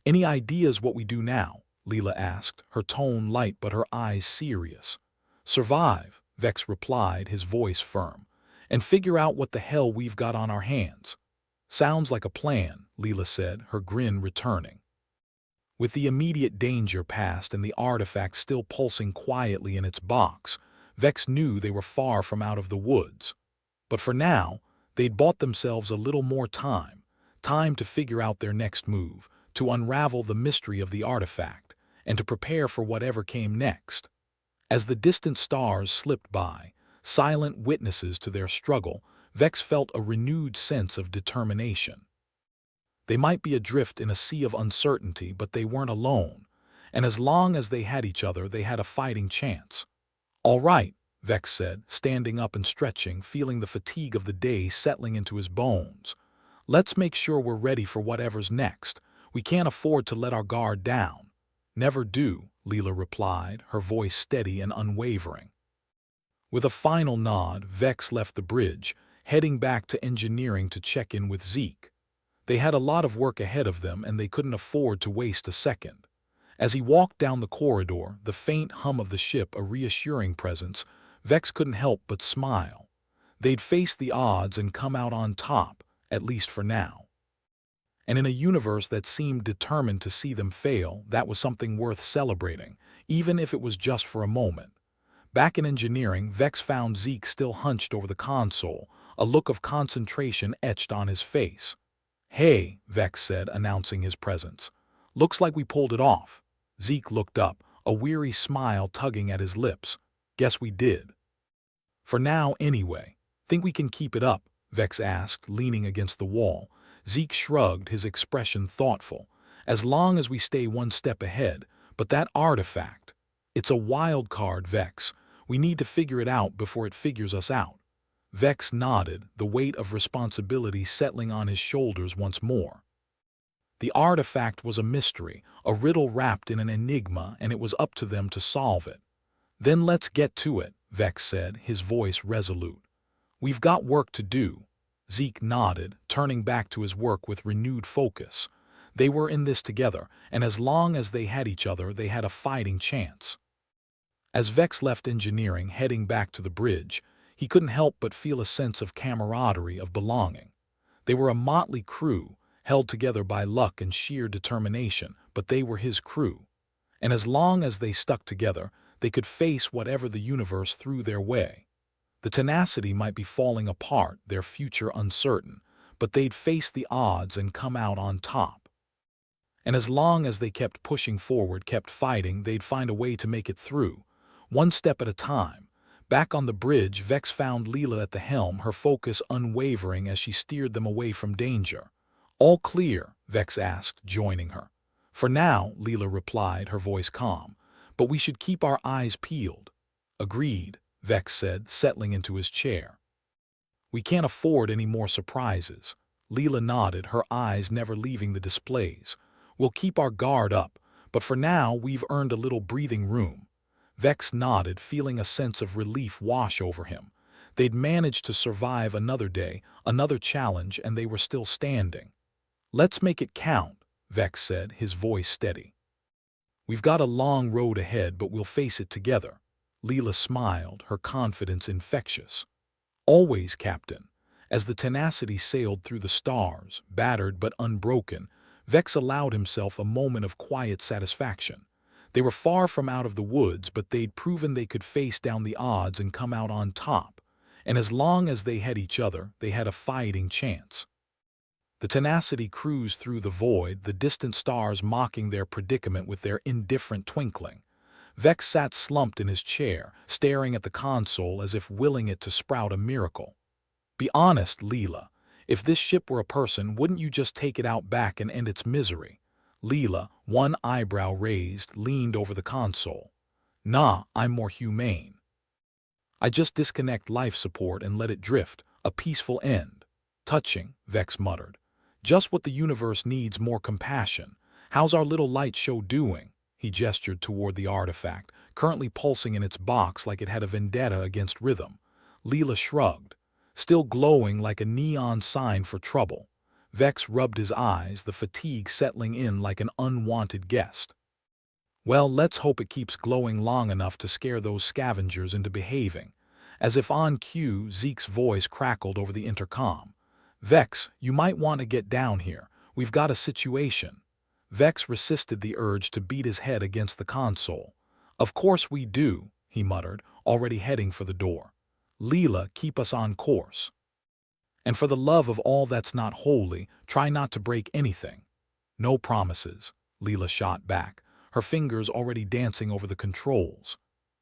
Any ideas what we do now? Leela asked, her tone light but her eyes serious. Survive, Vex replied, his voice firm, and figure out what the hell we've got on our hands. Sounds like a plan, Leela said, her grin returning. With the immediate danger past and the artifact still pulsing quietly in its box, Vex knew they were far from out of the woods. But for now, they'd bought themselves a little more time to figure out their next move, to unravel the mystery of the artifact, and to prepare for whatever came next. As the distant stars slipped by, silent witnesses to their struggle, Vex felt a renewed sense of determination. They might be adrift in a sea of uncertainty, but they weren't alone, and as long as they had each other, they had a fighting chance. All right, Vex said, standing up and stretching, feeling the fatigue of the day settling into his bones. Let's make sure we're ready for whatever's next. We can't afford to let our guard down. Never do, Leela replied, her voice steady and unwavering. With a final nod, Vex left the bridge, heading back to engineering to check in with Zeke. They had a lot of work ahead of them and they couldn't afford to waste a second. As he walked down the corridor, the faint hum of the ship a reassuring presence, Vex couldn't help but smile. They'd faced the odds and come out on top, at least for now. And in a universe that seemed determined to see them fail, that was something worth celebrating, even if it was just for a moment. Back in engineering, Vex found Zeke still hunched over the console, a look of concentration etched on his face. Hey, Vex said, announcing his presence. Looks like we pulled it off. Zeke looked up, a weary smile tugging at his lips. Guess we did. For now, anyway. Think we can keep it up? Vex asked, leaning against the wall. Zeke shrugged, his expression thoughtful. As long as we stay one step ahead. But that artifact, it's a wild card, Vex. We need to figure it out before it figures us out. Vex nodded, the weight of responsibility settling on his shoulders once more. The artifact was a mystery, a riddle wrapped in an enigma, and it was up to them to solve it. Then let's get to it, Vex said, his voice resolute. We've got work to do. Zeke nodded, turning back to his work with renewed focus. They were in this together, and as long as they had each other, they had a fighting chance. As Vex left engineering, heading back to the bridge, he couldn't help but feel a sense of camaraderie, of belonging. They were a motley crew, held together by luck and sheer determination, but they were his crew. And as long as they stuck together, they could face whatever the universe threw their way. The Tenacity might be falling apart, their future uncertain, but they'd face the odds and come out on top. And as long as they kept pushing forward, kept fighting, they'd find a way to make it through, one step at a time. Back on the bridge, Vex found Leela at the helm, her focus unwavering as she steered them away from danger. All clear? Vex asked, joining her. For now, Leela replied, her voice calm, but we should keep our eyes peeled. Agreed, Vex said, settling into his chair. We can't afford any more surprises. Leela nodded, her eyes never leaving the displays. We'll keep our guard up, but for now we've earned a little breathing room. Vex nodded, feeling a sense of relief wash over him. They'd managed to survive another day, another challenge, and they were still standing. Let's make it count, Vex said, his voice steady. We've got a long road ahead, but we'll face it together. Leela smiled, her confidence infectious. Always, Captain. As the Tenacity sailed through the stars, battered but unbroken, Vex allowed himself a moment of quiet satisfaction. They were far from out of the woods, but they'd proven they could face down the odds and come out on top. And as long as they had each other, they had a fighting chance. The Tenacity cruised through the void, the distant stars mocking their predicament with their indifferent twinkling. Vex sat slumped in his chair, staring at the console as if willing it to sprout a miracle. Be honest, Leela. If this ship were a person, wouldn't you just take it out back and end its misery? Leela, one eyebrow raised, leaned over the console. Nah, I'm more humane. I just disconnect life support and let it drift, a peaceful end. Touching, Vex muttered. Just what the universe needs, more compassion. How's our little light show doing? He gestured toward the artifact, currently pulsing in its box like it had a vendetta against rhythm. Leela shrugged, still glowing like a neon sign for trouble. Vex rubbed his eyes, the fatigue settling in like an unwanted guest. Well, let's hope it keeps glowing long enough to scare those scavengers into behaving. As if on cue, Zeke's voice crackled over the intercom. Vex, you might want to get down here. We've got a situation. Vex resisted the urge to beat his head against the console. Of course we do, he muttered, already heading for the door. Leela, keep us on course. And for the love of all that's not holy, try not to break anything. No promises, Leela shot back, her fingers already dancing over the controls.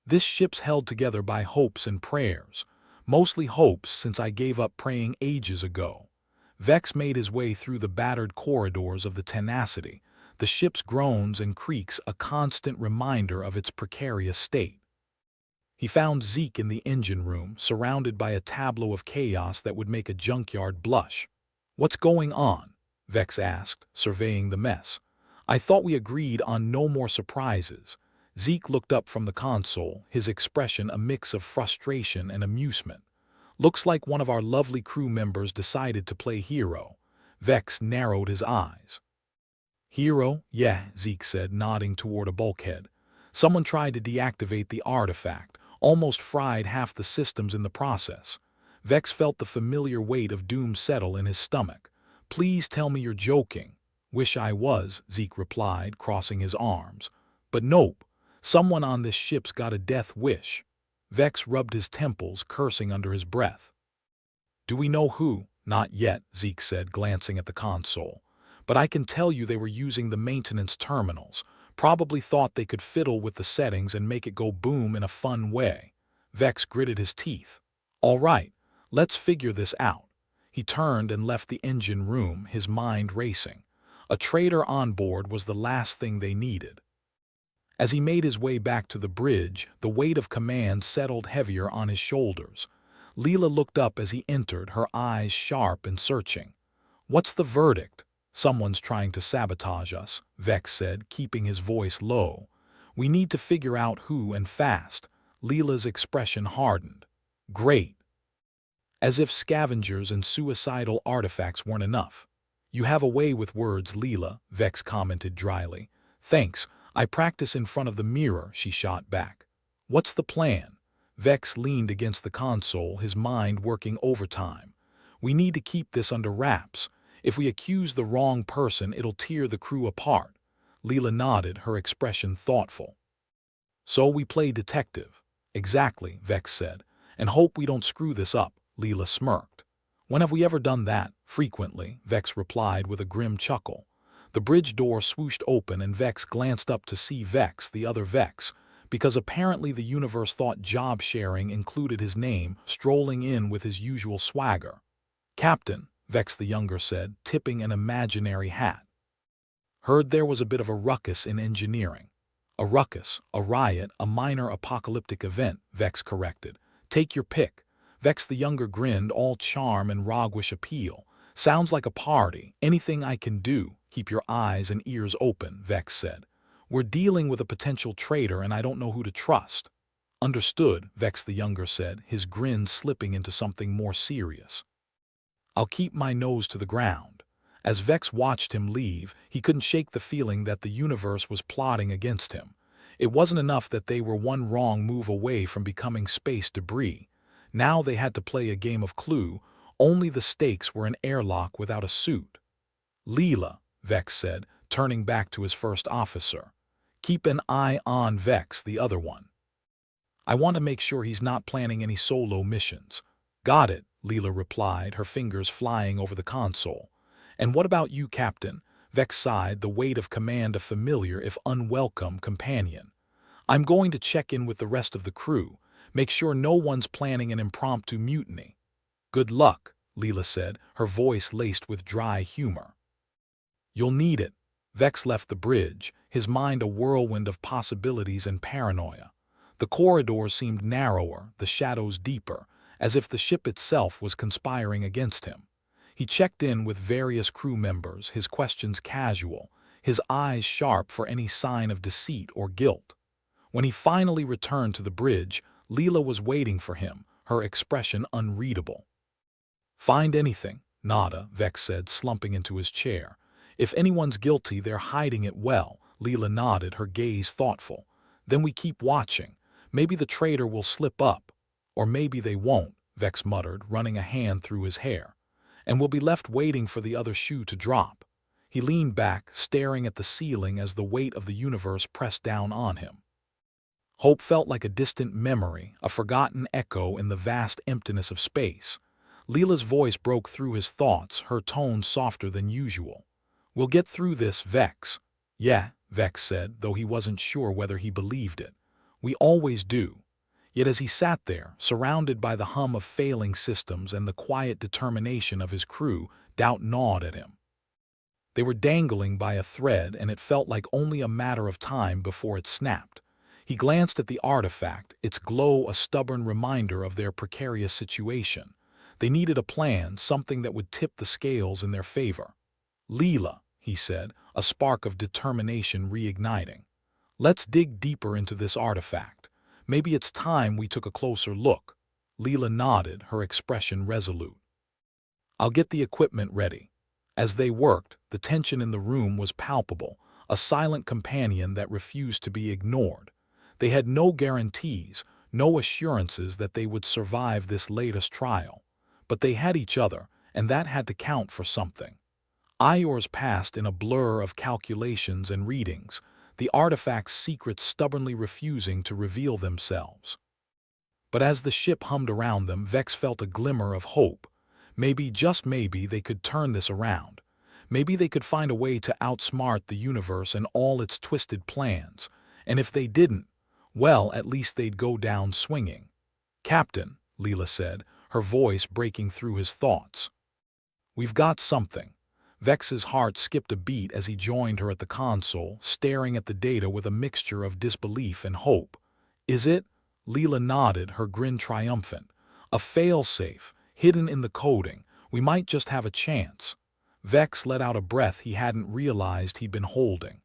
This ship's held together by hopes and prayers. Mostly hopes, since I gave up praying ages ago. Vex made his way through the battered corridors of the Tenacity, the ship's groans and creaks a constant reminder of its precarious state. He found Zeke in the engine room, surrounded by a tableau of chaos that would make a junkyard blush. What's going on? Vex asked, surveying the mess. I thought we agreed on no more surprises. Zeke looked up from the console, his expression a mix of frustration and amusement. Looks like one of our lovely crew members decided to play hero. Vex narrowed his eyes. Hero? Yeah, Zeke said, nodding toward a bulkhead. Someone tried to deactivate the artifact, almost fried half the systems in the process. Vex felt the familiar weight of doom settle in his stomach. Please tell me you're joking. Wish I was, Zeke replied, crossing his arms. But nope, someone on this ship's got a death wish. Vex rubbed his temples, cursing under his breath. Do we know who? Not yet, Zeke said, glancing at the console. But I can tell you they were using the maintenance terminals, Probably thought they could fiddle with the settings and make it go boom in a fun way. Vex gritted his teeth. All right, let's figure this out. He turned and left the engine room, his mind racing. A trader on board was the last thing they needed. As he made his way back to the bridge, the weight of command settled heavier on his shoulders. Leela looked up as he entered, her eyes sharp and searching. What's the verdict? Someone's trying to sabotage us, Vex said, keeping his voice low. We need to figure out who and fast. Leela's expression hardened. Great. As if scavengers and suicidal artifacts weren't enough. You have a way with words, Leela, Vex commented dryly. Thanks, I practice in front of the mirror, she shot back. What's the plan? Vex leaned against the console, his mind working overtime. We need to keep this under wraps. If we accuse the wrong person, it'll tear the crew apart. Leela nodded, her expression thoughtful. So we play detective. Exactly, Vex said. And hope we don't screw this up, Leela smirked. When have we ever done that? Frequently, Vex replied with a grim chuckle. The bridge door swooshed open and Vex glanced up to see Vex, the other Vex, because apparently the universe thought job sharing included his name, strolling in with his usual swagger. Captain, Vex the younger said, tipping an imaginary hat. Heard there was a bit of a ruckus in engineering. A ruckus, a riot, a minor apocalyptic event, Vex corrected. Take your pick. Vex the younger grinned, all charm and roguish appeal. Sounds like a party. Anything I can do. Keep your eyes and ears open, Vex said. We're dealing with a potential traitor and I don't know who to trust. Understood, Vex the younger said, his grin slipping into something more serious. I'll keep my nose to the ground. As Vex watched him leave, he couldn't shake the feeling that the universe was plotting against him. It wasn't enough that they were one wrong move away from becoming space debris. Now they had to play a game of Clue, only the stakes were an airlock without a suit. Leela, Vex said, turning back to his first officer. Keep an eye on Vex, the other one. I want to make sure he's not planning any solo missions. Got it, Leela replied, her fingers flying over the console. And what about you, Captain? Vex sighed, the weight of command a familiar if unwelcome companion. I'm going to check in with the rest of the crew. Make sure no one's planning an impromptu mutiny. Good luck, Leela said, her voice laced with dry humor. You'll need it. Vex left the bridge, his mind a whirlwind of possibilities and paranoia. The corridors seemed narrower, the shadows deeper, as if the ship itself was conspiring against him. He checked in with various crew members, his questions casual, his eyes sharp for any sign of deceit or guilt. When he finally returned to the bridge, Leela was waiting for him, her expression unreadable. Find anything? Nada, Vex said, slumping into his chair. If anyone's guilty, they're hiding it well. Leela nodded, her gaze thoughtful. Then we keep watching. Maybe the traitor will slip up. Or maybe they won't, Vex muttered, running a hand through his hair. And we'll be left waiting for the other shoe to drop. He leaned back, staring at the ceiling as the weight of the universe pressed down on him. Hope felt like a distant memory, a forgotten echo in the vast emptiness of space. Leela's voice broke through his thoughts, her tone softer than usual. We'll get through this, Vex. Yeah, Vex said, though he wasn't sure whether he believed it. We always do. Yet as he sat there, surrounded by the hum of failing systems and the quiet determination of his crew, doubt gnawed at him. They were dangling by a thread, and it felt like only a matter of time before it snapped. He glanced at the artifact, its glow a stubborn reminder of their precarious situation. They needed a plan, something that would tip the scales in their favor. Leela, he said, a spark of determination reigniting. Let's dig deeper into this artifact. Maybe it's time we took a closer look. Leela nodded, her expression resolute. I'll get the equipment ready. As they worked, the tension in the room was palpable, a silent companion that refused to be ignored. They had no guarantees, no assurances that they would survive this latest trial. But they had each other, and that had to count for something. Hours passed in a blur of calculations and readings, the artifact's secrets stubbornly refusing to reveal themselves. But as the ship hummed around them, Vex felt a glimmer of hope. Maybe, just maybe, they could turn this around. Maybe they could find a way to outsmart the universe and all its twisted plans. And if they didn't, well, at least they'd go down swinging. "Captain," Leela said, her voice breaking through his thoughts. "We've got something." Vex's heart skipped a beat as he joined her at the console, staring at the data with a mixture of disbelief and hope. "Is it?" Leela nodded, her grin triumphant. "A fail-safe, hidden in the coding. We might just have a chance." Vex let out a breath he hadn't realized he'd been holding.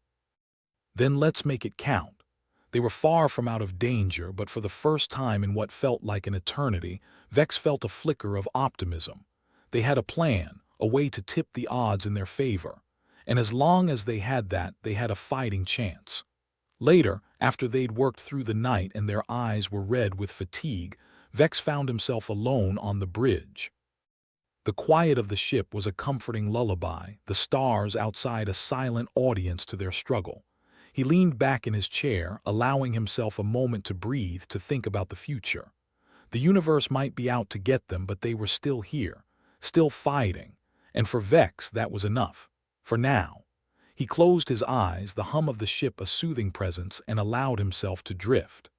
"Then let's make it count." They were far from out of danger, but for the first time in what felt like an eternity, Vex felt a flicker of optimism. They had a plan, a way to tip the odds in their favor. And as long as they had that, they had a fighting chance. Later, after they'd worked through the night and their eyes were red with fatigue, Vex found himself alone on the bridge. The quiet of the ship was a comforting lullaby, the stars outside a silent audience to their struggle. He leaned back in his chair, allowing himself a moment to breathe, to think about the future. The universe might be out to get them, but they were still here, still fighting. And for Vex, that was enough. For now. He closed his eyes, the hum of the ship a soothing presence, and allowed himself to drift.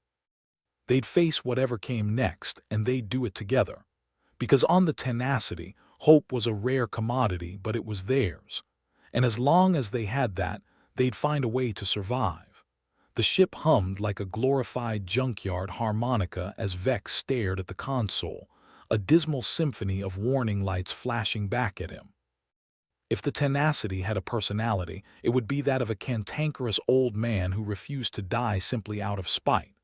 They'd face whatever came next, and they'd do it together. Because on the Tenacity, hope was a rare commodity, but it was theirs. And as long as they had that, they'd find a way to survive. The ship hummed like a glorified junkyard harmonica as Vex stared at the console, a dismal symphony of warning lights flashing back at him. If the Tenacity had a personality, it would be that of a cantankerous old man who refused to die simply out of spite.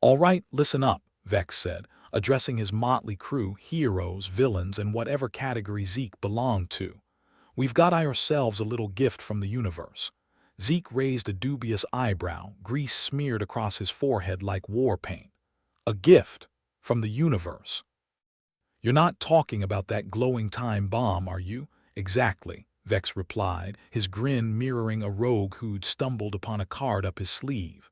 "All right, listen up," Vex said, addressing his motley crew, heroes, villains, and whatever category Zeke belonged to. "We've got ourselves a little gift from the universe." Zeke raised a dubious eyebrow, grease smeared across his forehead like war paint. "A gift? From the universe? You're not talking about that glowing time bomb, are you?" "Exactly," Vex replied, his grin mirroring a rogue who'd stumbled upon a card up his sleeve.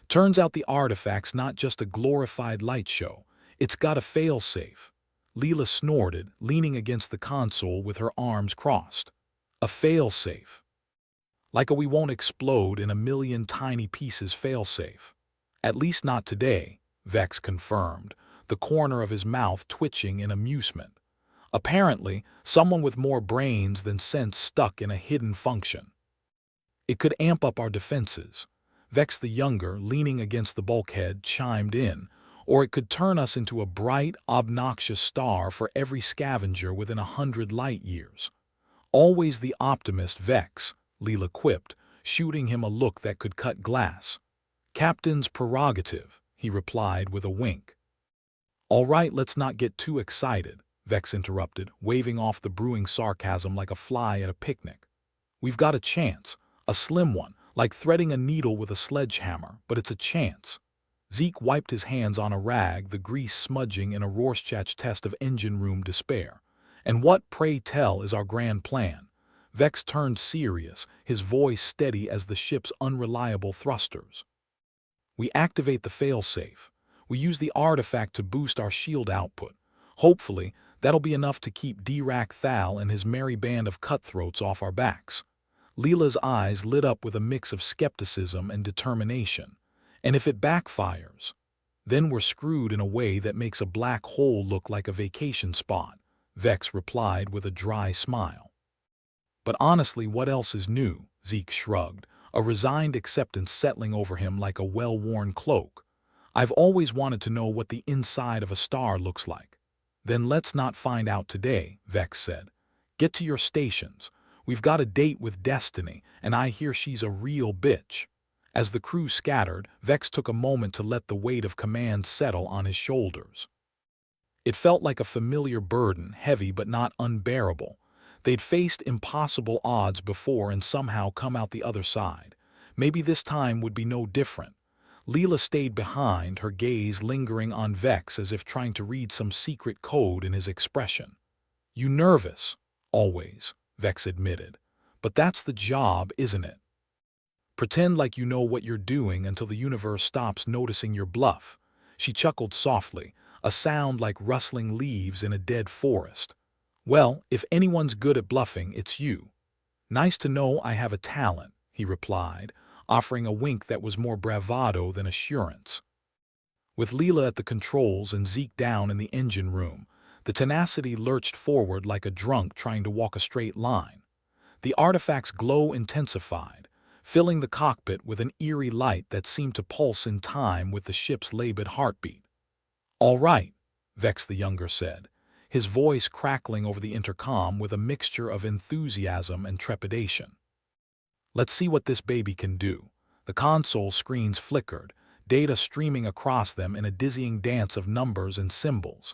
"Turns out the artifact's not just a glorified light show. It's got a fail-safe." Leela snorted, leaning against the console with her arms crossed. "A fail-safe? Like a we won't explode in a million tiny pieces fail-safe?" "At least not today," Vex confirmed, the corner of his mouth twitching in amusement. Apparently, someone with more brains than sense stuck in a hidden function. "It could amp up our defenses," Vex the younger, leaning against the bulkhead, chimed in, "or it could turn us into a bright, obnoxious star for every scavenger within 100 light-years." "Always the optimist, Vex," Leela quipped, shooting him a look that could cut glass. "Captain's prerogative," he replied with a wink. "All right, let's not get too excited," Vex interrupted, waving off the brewing sarcasm like a fly at a picnic. "We've got a chance, a slim one, like threading a needle with a sledgehammer, but it's a chance." Zeke wiped his hands on a rag, the grease smudging in a Rorschach test of engine room despair. "And what, pray tell, is our grand plan?" Vex turned serious, his voice steady as the ship's unreliable thrusters. "We activate the failsafe. We use the artifact to boost our shield output. Hopefully, that'll be enough to keep D-Rack Thal and his merry band of cutthroats off our backs." Leela's eyes lit up with a mix of skepticism and determination. "And if it backfires? Then we're screwed in a way that makes a black hole look like a vacation spot," Vex replied with a dry smile. "But honestly, what else is new?" Zeke shrugged, a resigned acceptance settling over him like a well-worn cloak. "I've always wanted to know what the inside of a star looks like." "Then let's not find out today," Vex said. "Get to your stations. We've got a date with Destiny, and I hear she's a real bitch." As the crew scattered, Vex took a moment to let the weight of command settle on his shoulders. It felt like a familiar burden, heavy but not unbearable. They'd faced impossible odds before and somehow come out the other side. Maybe this time would be no different. Leela stayed behind, her gaze lingering on Vex as if trying to read some secret code in his expression. "You nervous?" "Always," Vex admitted. "But that's the job, isn't it? Pretend like you know what you're doing until the universe stops noticing your bluff." She chuckled softly, a sound like rustling leaves in a dead forest. "Well, if anyone's good at bluffing, it's you." "Nice to know I have a talent," he replied, offering a wink that was more bravado than assurance. With Leela at the controls and Zeke down in the engine room, the Tenacity lurched forward like a drunk trying to walk a straight line. The artifact's glow intensified, filling the cockpit with an eerie light that seemed to pulse in time with the ship's labored heartbeat. "All right," Vex the Younger said, his voice crackling over the intercom with a mixture of enthusiasm and trepidation. "Let's see what this baby can do." The console screens flickered, data streaming across them in a dizzying dance of numbers and symbols.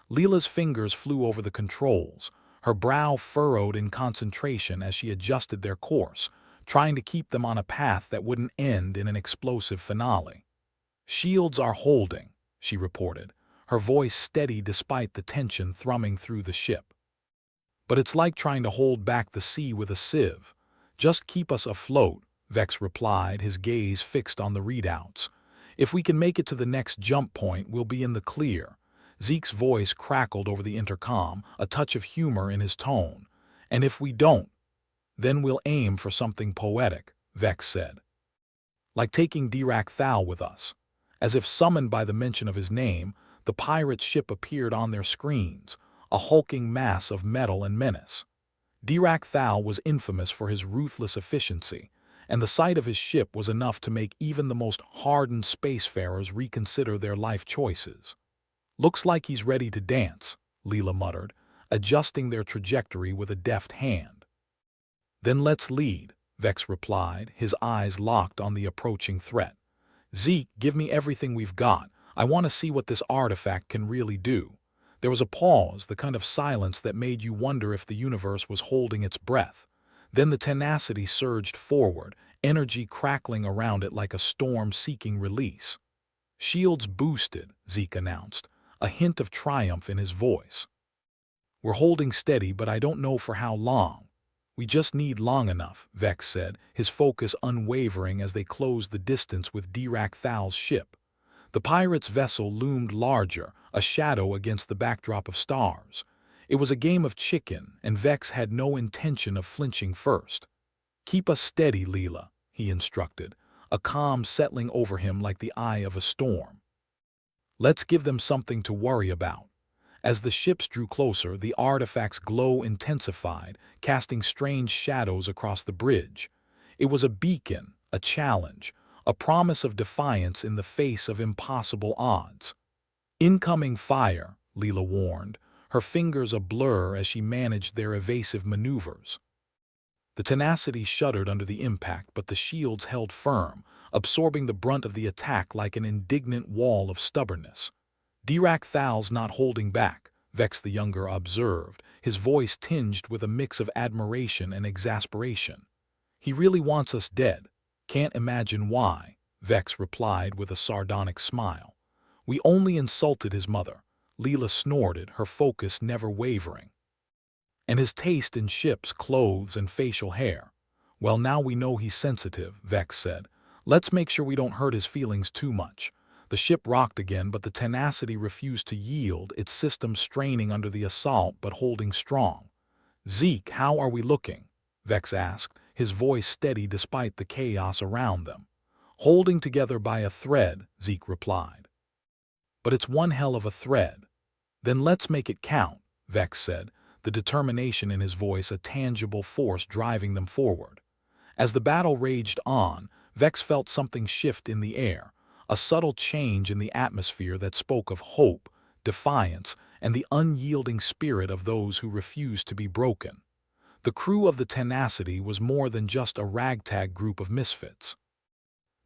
Leela's fingers flew over the controls, her brow furrowed in concentration as she adjusted their course, trying to keep them on a path that wouldn't end in an explosive finale. "Shields are holding," she reported, her voice steady despite the tension thrumming through the ship. "But it's like trying to hold back the sea with a sieve. Just keep us afloat," Vex replied, his gaze fixed on the readouts. "If we can make it to the next jump point, we'll be in the clear." Zeke's voice crackled over the intercom, a touch of humor in his tone. "And if we don't, then we'll aim for something poetic," Vex said. "Like taking Dirac Thal with us." As if summoned by the mention of his name, the pirate's ship appeared on their screens, a hulking mass of metal and menace. Dirac Thal was infamous for his ruthless efficiency, and the sight of his ship was enough to make even the most hardened spacefarers reconsider their life choices. "Looks like he's ready to dance," Leela muttered, adjusting their trajectory with a deft hand. "Then let's lead," Vex replied, his eyes locked on the approaching threat. "Zeke, give me everything we've got. I want to see what this artifact can really do." There was a pause, the kind of silence that made you wonder if the universe was holding its breath. Then the Tenacity surged forward, energy crackling around it like a storm seeking release. "Shields boosted," Zeke announced, a hint of triumph in his voice. "We're holding steady, but I don't know for how long." "We just need long enough," Vex said, his focus unwavering as they closed the distance with Dirac Thal's ship. The pirate's vessel loomed larger, a shadow against the backdrop of stars. It was a game of chicken, and Vex had no intention of flinching first. "Keep us steady, Leela," he instructed, a calm settling over him like the eye of a storm. "Let's give them something to worry about." As the ships drew closer, the artifact's glow intensified, casting strange shadows across the bridge. It was a beacon, a challenge, a promise of defiance in the face of impossible odds. "Incoming fire," Leela warned, her fingers a blur as she managed their evasive maneuvers. The Tenacity shuddered under the impact, but the shields held firm, absorbing the brunt of the attack like an indignant wall of stubbornness. "Dirac Thal's not holding back," Vex the Younger observed, his voice tinged with a mix of admiration and exasperation. "He really wants us dead. Can't imagine why," Vex replied with a sardonic smile. "We only insulted his mother," Leela snorted, her focus never wavering. "And his taste in ships, clothes, and facial hair. Well, now we know he's sensitive," Vex said. "Let's make sure we don't hurt his feelings too much." The ship rocked again, but the Tenacity refused to yield, its system straining under the assault but holding strong. "Zeke, how are we looking?" Vex asked, his voice steady despite the chaos around them. "Holding together by a thread," Zeke replied. "But it's one hell of a thread." "Then let's make it count," Vex said, the determination in his voice a tangible force driving them forward. As the battle raged on, Vex felt something shift in the air, a subtle change in the atmosphere that spoke of hope, defiance, and the unyielding spirit of those who refused to be broken. The crew of the Tenacity was more than just a ragtag group of misfits.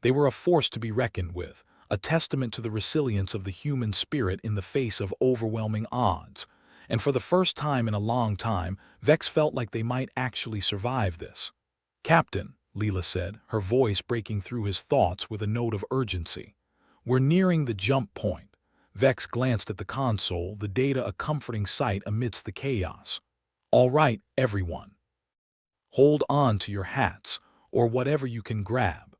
They were a force to be reckoned with, a testament to the resilience of the human spirit in the face of overwhelming odds. And for the first time in a long time, Vex felt like they might actually survive this. "Captain," Leela said, her voice breaking through his thoughts with a note of urgency. "We're nearing the jump point." Vex glanced at the console, the data a comforting sight amidst the chaos. "All right, everyone. Hold on to your hats, or whatever you can grab."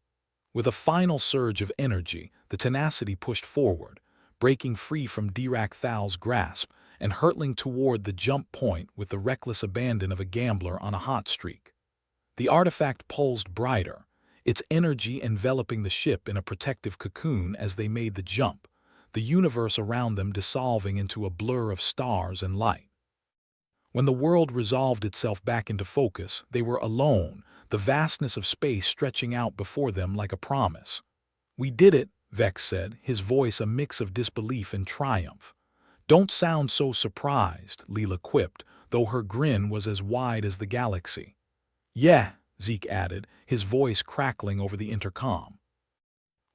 With a final surge of energy, the Tenacity pushed forward, breaking free from Dirac Thal's grasp and hurtling toward the jump point with the reckless abandon of a gambler on a hot streak. The artifact pulsed brighter, its energy enveloping the ship in a protective cocoon as they made the jump, the universe around them dissolving into a blur of stars and light. When the world resolved itself back into focus, they were alone, the vastness of space stretching out before them like a promise. "We did it," Vex said, his voice a mix of disbelief and triumph. "Don't sound so surprised," Leela quipped, though her grin was as wide as the galaxy. "Yeah," Zeke added, his voice crackling over the intercom.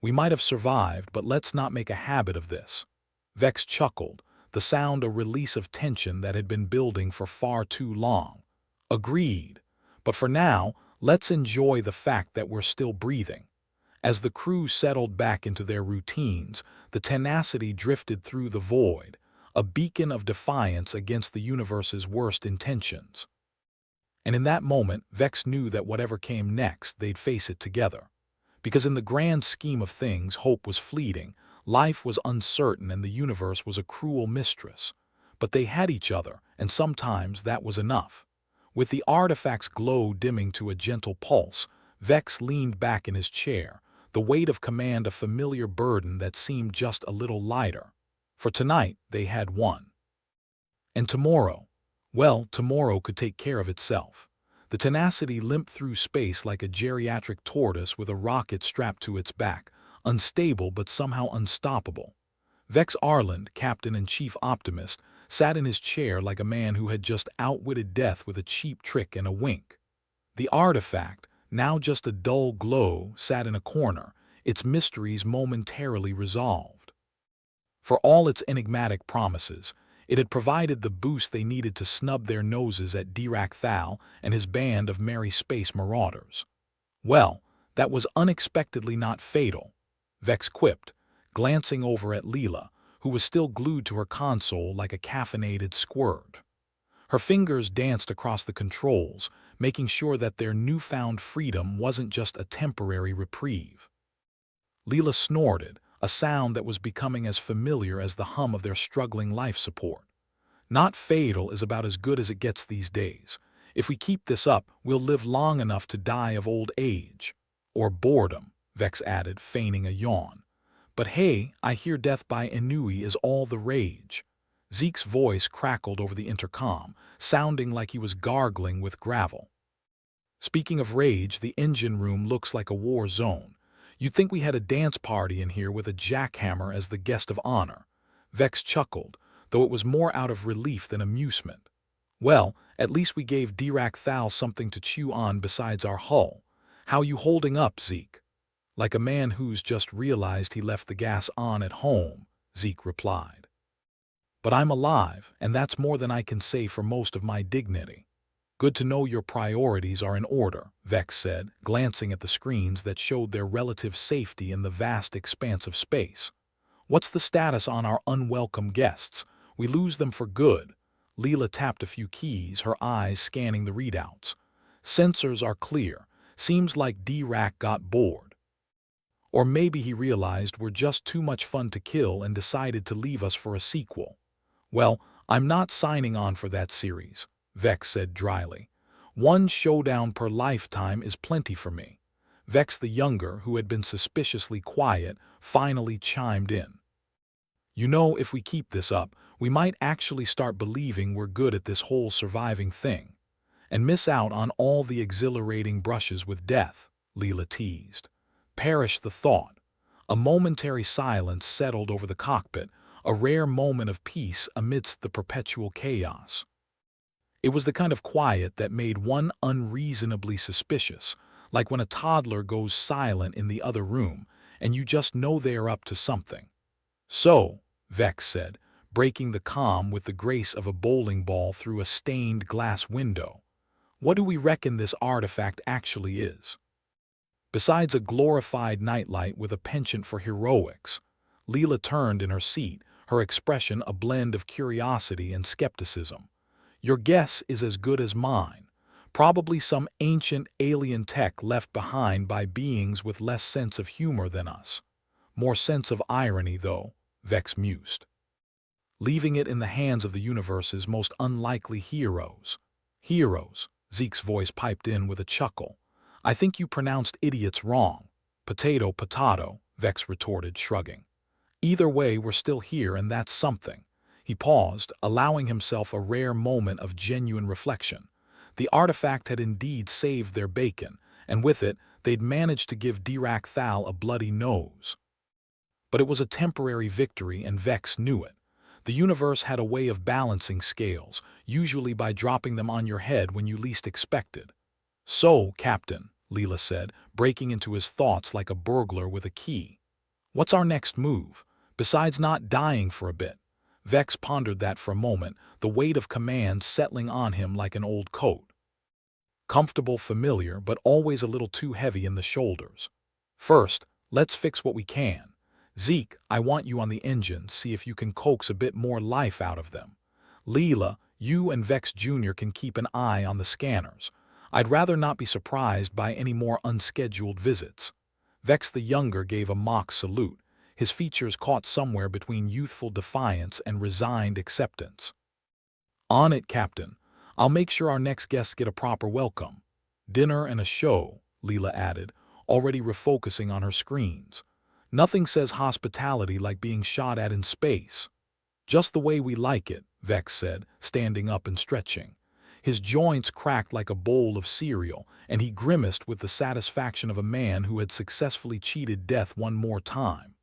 "We might have survived, but let's not make a habit of this." Vex chuckled, the sound a release of tension that had been building for far too long. "Agreed. But for now, let's enjoy the fact that we're still breathing." As the crew settled back into their routines, the Tenacity drifted through the void, a beacon of defiance against the universe's worst intentions. And in that moment, Vex knew that whatever came next, they'd face it together. Because in the grand scheme of things, hope was fleeting, life was uncertain, and the universe was a cruel mistress. But they had each other, and sometimes that was enough. With the artifact's glow dimming to a gentle pulse, Vex leaned back in his chair, the weight of command a familiar burden that seemed just a little lighter. For tonight, they had won. And tomorrow? Well, tomorrow could take care of itself. The Tenacity limped through space like a geriatric tortoise with a rocket strapped to its back, unstable but somehow unstoppable. Vex Arland, captain and chief optimist, sat in his chair like a man who had just outwitted death with a cheap trick and a wink. The artifact, now just a dull glow, sat in a corner, its mysteries momentarily resolved. For all its enigmatic promises, it had provided the boost they needed to snub their noses at Dirac Thal and his band of merry space marauders. "Well, that was unexpectedly not fatal," Vex quipped, glancing over at Leela, who was still glued to her console like a caffeinated squirt. Her fingers danced across the controls, making sure that their newfound freedom wasn't just a temporary reprieve. Leela snorted, a sound that was becoming as familiar as the hum of their struggling life support. "Not fatal is about as good as it gets these days. If we keep this up, we'll live long enough to die of old age. Or boredom," Vex added, feigning a yawn. "But hey, I hear death by ennui is all the rage." Zeke's voice crackled over the intercom, sounding like he was gargling with gravel. "Speaking of rage, the engine room looks like a war zone. You'd think we had a dance party in here with a jackhammer as the guest of honor." Vex chuckled, though it was more out of relief than amusement. "Well, at least we gave Dirac Thal something to chew on besides our hull. How you holding up, Zeke?" "Like a man who's just realized he left the gas on at home," Zeke replied. "But I'm alive, and that's more than I can say for most of my dignity." "Good to know your priorities are in order," Vex said, glancing at the screens that showed their relative safety in the vast expanse of space. "What's the status on our unwelcome guests? We lose them for good." Leela tapped a few keys, her eyes scanning the readouts. "Sensors are clear. Seems like Dirac got bored. Or maybe he realized we're just too much fun to kill and decided to leave us for a sequel." "Well, I'm not signing on for that series," Vex said dryly. "One showdown per lifetime is plenty for me." Vex the younger, who had been suspiciously quiet, finally chimed in. "You know, if we keep this up, we might actually start believing we're good at this whole surviving thing. And miss out on all the exhilarating brushes with death," Leela teased. Perish the thought. A momentary silence settled over the cockpit, a rare moment of peace amidst the perpetual chaos. It was the kind of quiet that made one unreasonably suspicious, like when a toddler goes silent in the other room, and you just know they are up to something. "So," Vex said, breaking the calm with the grace of a bowling ball through a stained glass window, "what do we reckon this artifact actually is?" Besides a glorified nightlight with a penchant for heroics, Leela turned in her seat, her expression a blend of curiosity and skepticism. "Your guess is as good as mine. Probably some ancient alien tech left behind by beings with less sense of humor than us. More sense of irony, though," Vex mused. "Leaving it in the hands of the universe's most unlikely heroes." "Heroes," Zeke's voice piped in with a chuckle. "I think you pronounced idiots wrong." "Potato, potato," Vex retorted, shrugging. "Either way, we're still here, and that's something." He paused, allowing himself a rare moment of genuine reflection. The artifact had indeed saved their bacon, and with it, they'd managed to give Dirac Thal a bloody nose. But it was a temporary victory, and Vex knew it. The universe had a way of balancing scales, usually by dropping them on your head when you least expected. "So, Captain," Leela said, breaking into his thoughts like a burglar with a key. "What's our next move, besides not dying for a bit?" Vex pondered that for a moment, the weight of command settling on him like an old coat. Comfortable, familiar, but always a little too heavy in the shoulders. "First, let's fix what we can. Zeke, I want you on the engines, see if you can coax a bit more life out of them. Leela, you and Vex Jr. can keep an eye on the scanners. I'd rather not be surprised by any more unscheduled visits." Vex the Younger gave a mock salute, his features caught somewhere between youthful defiance and resigned acceptance. "On it, Captain. I'll make sure our next guests get a proper welcome." "Dinner and a show," Leela added, already refocusing on her screens. "Nothing says hospitality like being shot at in space." "Just the way we like it," Vex said, standing up and stretching. His joints cracked like a bowl of cereal, and he grimaced with the satisfaction of a man who had successfully cheated death one more time.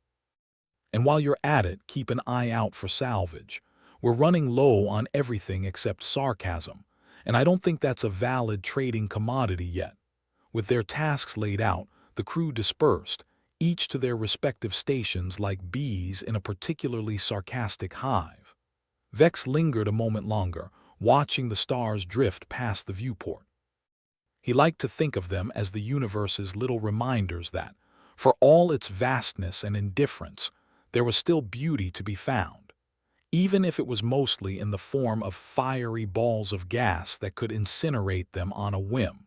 "And while you're at it, keep an eye out for salvage. We're running low on everything except sarcasm, and I don't think that's a valid trading commodity yet." With their tasks laid out, the crew dispersed, each to their respective stations like bees in a particularly sarcastic hive. Vex lingered a moment longer, watching the stars drift past the viewport. He liked to think of them as the universe's little reminders that, for all its vastness and indifference, there was still beauty to be found, even if it was mostly in the form of fiery balls of gas that could incinerate them on a whim.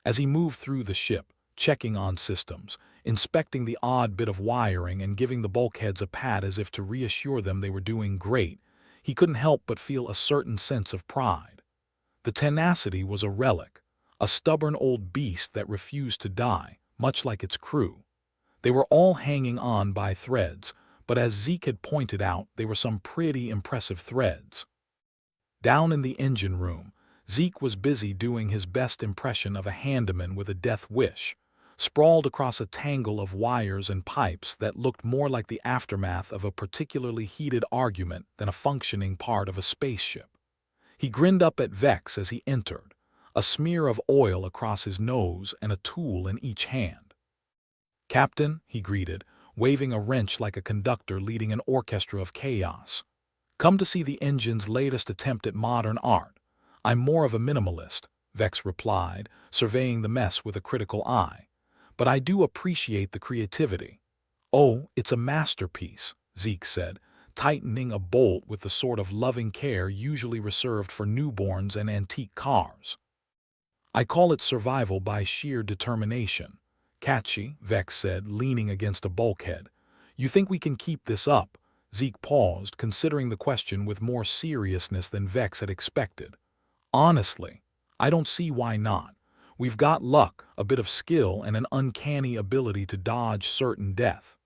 As he moved through the ship, checking on systems, inspecting the odd bit of wiring and giving the bulkheads a pat as if to reassure them they were doing great, he couldn't help but feel a certain sense of pride. The Tenacity was a relic, a stubborn old beast that refused to die, much like its crew. They were all hanging on by threads, but as Zeke had pointed out, they were some pretty impressive threads. Down in the engine room, Zeke was busy doing his best impression of a handyman with a death wish, sprawled across a tangle of wires and pipes that looked more like the aftermath of a particularly heated argument than a functioning part of a spaceship. He grinned up at Vex as he entered, a smear of oil across his nose and a tool in each hand. "Captain," he greeted, waving a wrench like a conductor leading an orchestra of chaos. "Come to see the engine's latest attempt at modern art." "I'm more of a minimalist," Vex replied, surveying the mess with a critical eye. "But I do appreciate the creativity." "Oh, it's a masterpiece," Zeke said, tightening a bolt with the sort of loving care usually reserved for newborns and antique cars. "I call it survival by sheer determination." "Catchy," Vex said, leaning against a bulkhead. "You think we can keep this up?" Zeke paused, considering the question with more seriousness than Vex had expected. "Honestly, I don't see why not. We've got luck, a bit of skill, and an uncanny ability to dodge certain death."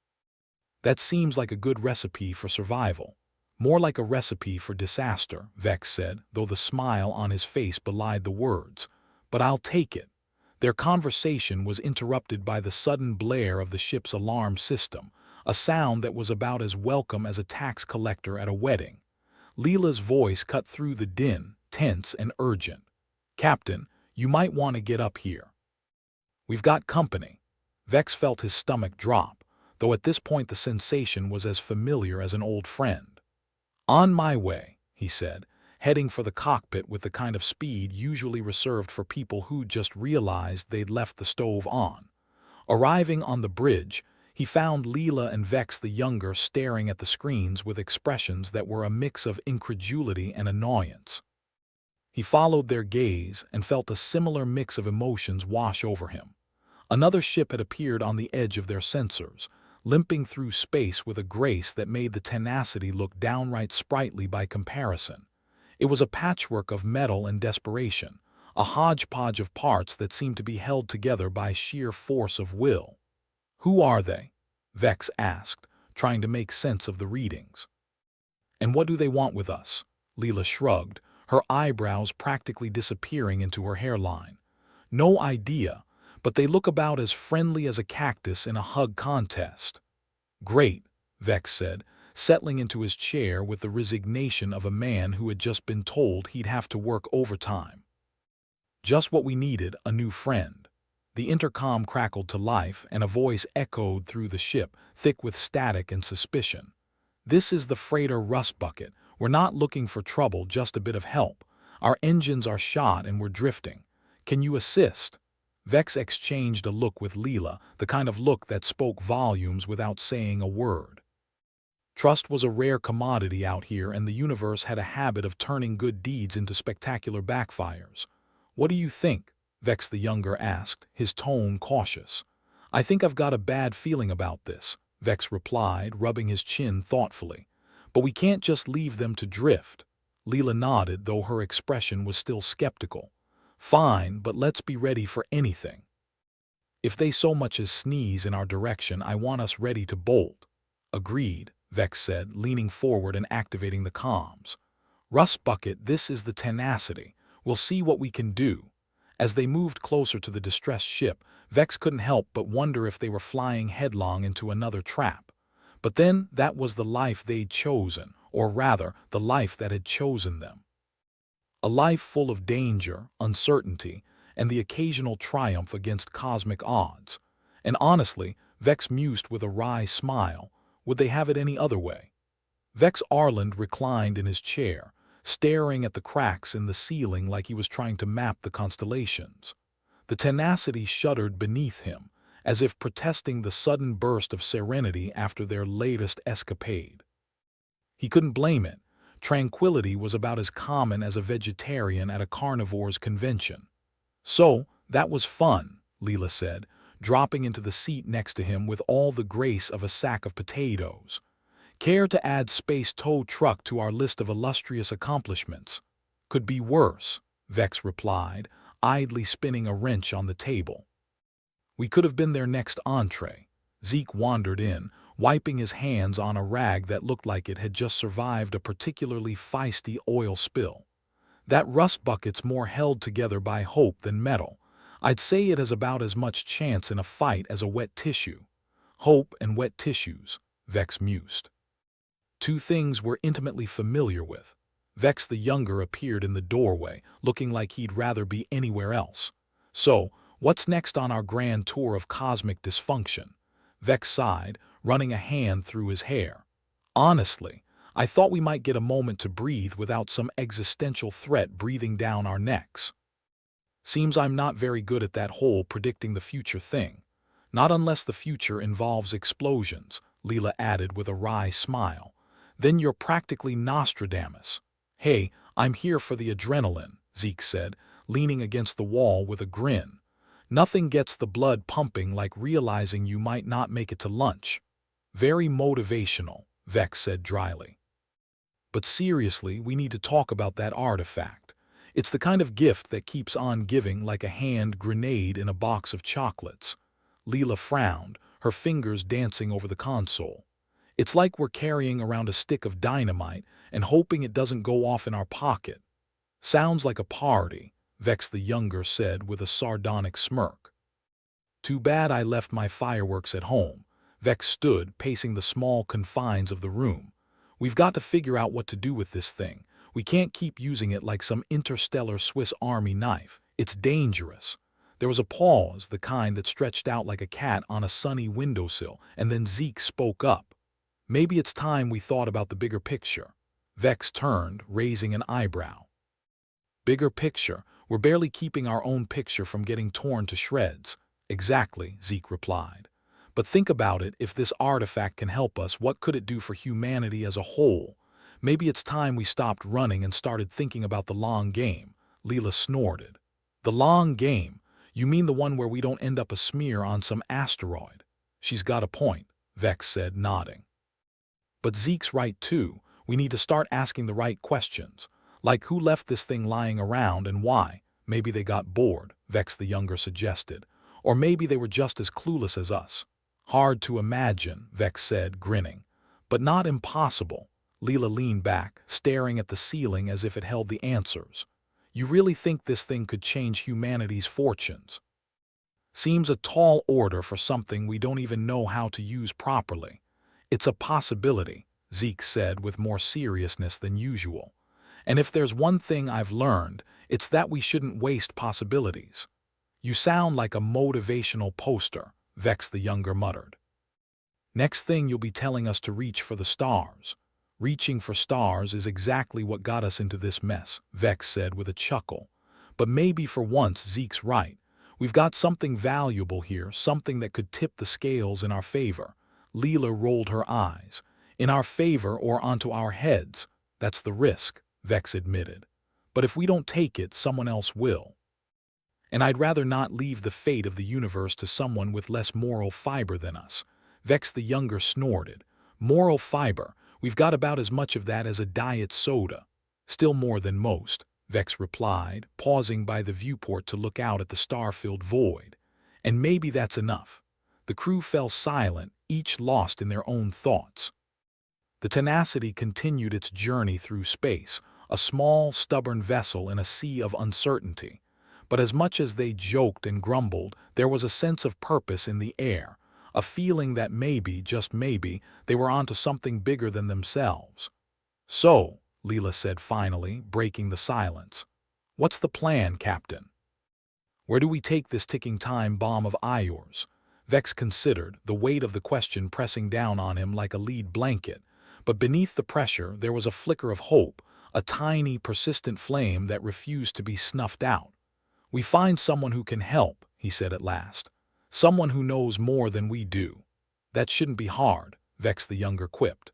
"That seems like a good recipe for survival." "More like a recipe for disaster," Vex said, though the smile on his face belied the words. "But I'll take it." Their conversation was interrupted by the sudden blare of the ship's alarm system, a sound that was about as welcome as a tax collector at a wedding. Leela's voice cut through the din, tense and urgent. "Captain, you might want to get up here. We've got company." Vex felt his stomach drop, though at this point the sensation was as familiar as an old friend. "On my way," he said, heading for the cockpit with the kind of speed usually reserved for people who just realized they'd left the stove on. Arriving on the bridge, he found Leela and Vex the Younger staring at the screens with expressions that were a mix of incredulity and annoyance. He followed their gaze and felt a similar mix of emotions wash over him. Another ship had appeared on the edge of their sensors, limping through space with a grace that made the Tenacity look downright sprightly by comparison. It was a patchwork of metal and desperation, a hodgepodge of parts that seemed to be held together by sheer force of will. "Who are they?" Vex asked, trying to make sense of the readings. "And what do they want with us?" Leela shrugged, her eyebrows practically disappearing into her hairline. "No idea, but they look about as friendly as a cactus in a hug contest." "Great," Vex said, settling into his chair with the resignation of a man who had just been told he'd have to work overtime. "Just what we needed, a new friend." The intercom crackled to life, and a voice echoed through the ship, thick with static and suspicion. "This is the freighter Rust Bucket. We're not looking for trouble, just a bit of help. Our engines are shot and we're drifting. Can you assist?" Vex exchanged a look with Leela, the kind of look that spoke volumes without saying a word. Trust was a rare commodity out here, and the universe had a habit of turning good deeds into spectacular backfires. "What do you think?" Vex the Younger asked, his tone cautious. "I think I've got a bad feeling about this," Vex replied, rubbing his chin thoughtfully. "But we can't just leave them to drift." Leela nodded, though her expression was still skeptical. "Fine, but let's be ready for anything. If they so much as sneeze in our direction, I want us ready to bolt." "Agreed," Vex said, leaning forward and activating the comms. "Rust Bucket, this is the Tenacity. We'll see what we can do." As they moved closer to the distressed ship, Vex couldn't help but wonder if they were flying headlong into another trap. But then that was the life they'd chosen, or rather, the life that had chosen them. A life full of danger, uncertainty, and the occasional triumph against cosmic odds. And honestly, Vex mused with a wry smile, would they have it any other way? Vex Arland reclined in his chair, staring at the cracks in the ceiling like he was trying to map the constellations. The Tenacity shuddered beneath him, as if protesting the sudden burst of serenity after their latest escapade. He couldn't blame it. Tranquility was about as common as a vegetarian at a carnivore's convention. "So, that was fun," Leela said, dropping into the seat next to him with all the grace of a sack of potatoes. "Care to add space tow truck to our list of illustrious accomplishments?" "Could be worse," Vex replied, idly spinning a wrench on the table. "We could have been their next entree." Zeke wandered in, wiping his hands on a rag that looked like it had just survived a particularly feisty oil spill. "That Rust Bucket's more held together by hope than metal. I'd say it has about as much chance in a fight as a wet tissue." "Hope and wet tissues," Vex mused. Two things we're intimately familiar with. Vex the Younger appeared in the doorway, looking like he'd rather be anywhere else. "So, what's next on our grand tour of cosmic dysfunction?" Vex sighed, running a hand through his hair. "Honestly, I thought we might get a moment to breathe without some existential threat breathing down our necks." "Seems I'm not very good at that whole predicting the future thing." "Not unless the future involves explosions," Leela added with a wry smile. "Then you're practically Nostradamus." "Hey, I'm here for the adrenaline," Zeke said, leaning against the wall with a grin. "Nothing gets the blood pumping like realizing you might not make it to lunch." "Very motivational," Vex said dryly. "But seriously, we need to talk about that artifact. It's the kind of gift that keeps on giving, like a hand grenade in a box of chocolates." Leela frowned, her fingers dancing over the console. "It's like we're carrying around a stick of dynamite and hoping it doesn't go off in our pocket." "Sounds like a party," Vex the Younger said with a sardonic smirk. "Too bad I left my fireworks at home." Vex stood, pacing the small confines of the room. "We've got to figure out what to do with this thing. We can't keep using it like some interstellar Swiss Army knife. It's dangerous." There was a pause, the kind that stretched out like a cat on a sunny windowsill, and then Zeke spoke up. "Maybe it's time we thought about the bigger picture." Vex turned, raising an eyebrow. "Bigger picture? We're barely keeping our own picture from getting torn to shreds." "Exactly," Zeke replied. "But think about it, if this artifact can help us, what could it do for humanity as a whole? Maybe it's time we stopped running and started thinking about the long game." Leela snorted. "The long game? You mean the one where we don't end up a smear on some asteroid?" "She's got a point," Vex said, nodding. "But Zeke's right too. We need to start asking the right questions. Like, who left this thing lying around and why? Maybe they got bored, Vex the younger suggested. Or maybe they were just as clueless as us. Hard to imagine, Vex said, grinning. But not impossible. Leela leaned back, staring at the ceiling as if it held the answers. You really think this thing could change humanity's fortunes? Seems a tall order for something we don't even know how to use properly. It's a possibility, Zeke said with more seriousness than usual. And if there's one thing I've learned, it's that we shouldn't waste possibilities. You sound like a motivational poster, Vex the younger muttered. Next thing you'll be telling us to reach for the stars. Reaching for stars is exactly what got us into this mess, Vex said with a chuckle. But maybe for once Zeke's right. We've got something valuable here, something that could tip the scales in our favor. Leela rolled her eyes. In our favor or onto our heads. That's the risk, Vex admitted. But if we don't take it, someone else will. And I'd rather not leave the fate of the universe to someone with less moral fiber than us. Vex the younger snorted. Moral fiber, we've got about as much of that as a diet soda. Still more than most, Vex replied, pausing by the viewport to look out at the star-filled void. And maybe that's enough. The crew fell silent, each lost in their own thoughts. The Tenacity continued its journey through space, a small, stubborn vessel in a sea of uncertainty. But as much as they joked and grumbled, there was a sense of purpose in the air, a feeling that maybe, just maybe, they were onto something bigger than themselves. So, Leela said finally, breaking the silence. What's the plan, Captain? Where do we take this ticking time bomb of yours? Vex considered, the weight of the question pressing down on him like a lead blanket. But beneath the pressure, there was a flicker of hope, a tiny, persistent flame that refused to be snuffed out. We find someone who can help, he said at last. Someone who knows more than we do. That shouldn't be hard, Vex the younger quipped.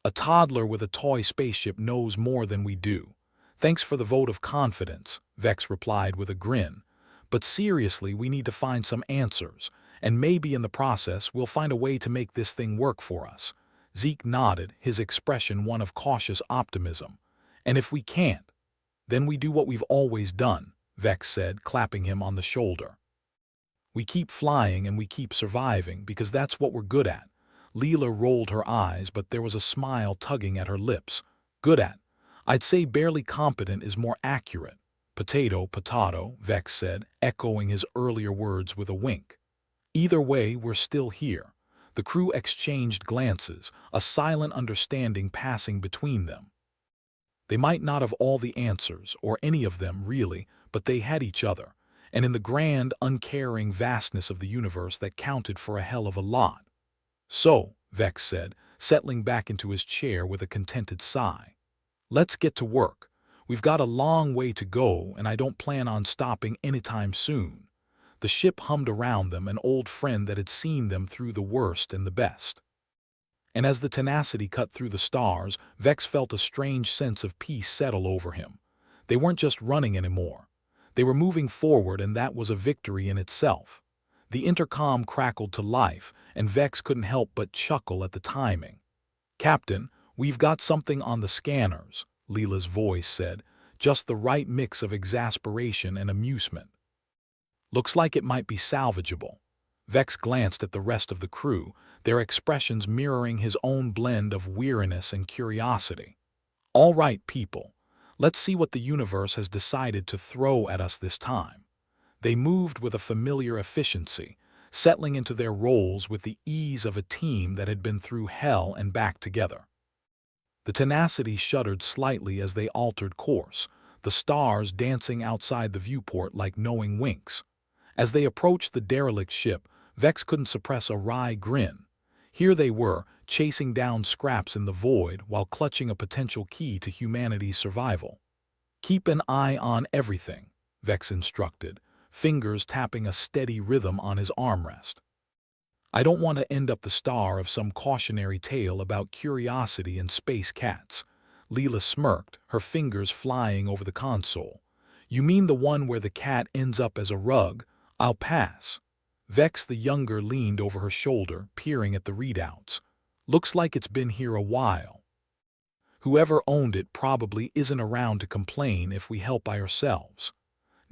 A toddler with a toy spaceship knows more than we do. Thanks for the vote of confidence, Vex replied with a grin. But seriously, we need to find some answers, and maybe in the process we'll find a way to make this thing work for us. Zeke nodded, his expression one of cautious optimism. And if we can't, then we do what we've always done, Vex said, clapping him on the shoulder. We keep flying and we keep surviving because that's what we're good at. Leela rolled her eyes, but there was a smile tugging at her lips. Good at. I'd say barely competent is more accurate. Potato, potato, Vex said, echoing his earlier words with a wink. Either way, we're still here. The crew exchanged glances, a silent understanding passing between them. They might not have all the answers, or any of them really, but they had each other, and in the grand, uncaring vastness of the universe that counted for a hell of a lot. So, Vex said, settling back into his chair with a contented sigh. Let's get to work. We've got a long way to go, and I don't plan on stopping anytime soon. The ship hummed around them, an old friend that had seen them through the worst and the best. And as the Tenacity cut through the stars, Vex felt a strange sense of peace settle over him. They weren't just running anymore. They were moving forward, and that was a victory in itself. The intercom crackled to life, and Vex couldn't help but chuckle at the timing. Captain, we've got something on the scanners, Leela's voice said, just the right mix of exasperation and amusement. Looks like it might be salvageable. Vex glanced at the rest of the crew, their expressions mirroring his own blend of weariness and curiosity. All right, people, let's see what the universe has decided to throw at us this time. They moved with a familiar efficiency, settling into their roles with the ease of a team that had been through hell and back together. The Tenacity shuddered slightly as they altered course, the stars dancing outside the viewport like knowing winks. As they approached the derelict ship, Vex couldn't suppress a wry grin. Here they were, chasing down scraps in the void while clutching a potential key to humanity's survival. Keep an eye on everything, Vex instructed, fingers tapping a steady rhythm on his armrest. I don't want to end up the star of some cautionary tale about curiosity and space cats. Leela smirked, her fingers flying over the console. You mean the one where the cat ends up as a rug? I'll pass. Vex the younger leaned over her shoulder, peering at the readouts. Looks like it's been here a while. Whoever owned it probably isn't around to complain if we help by ourselves.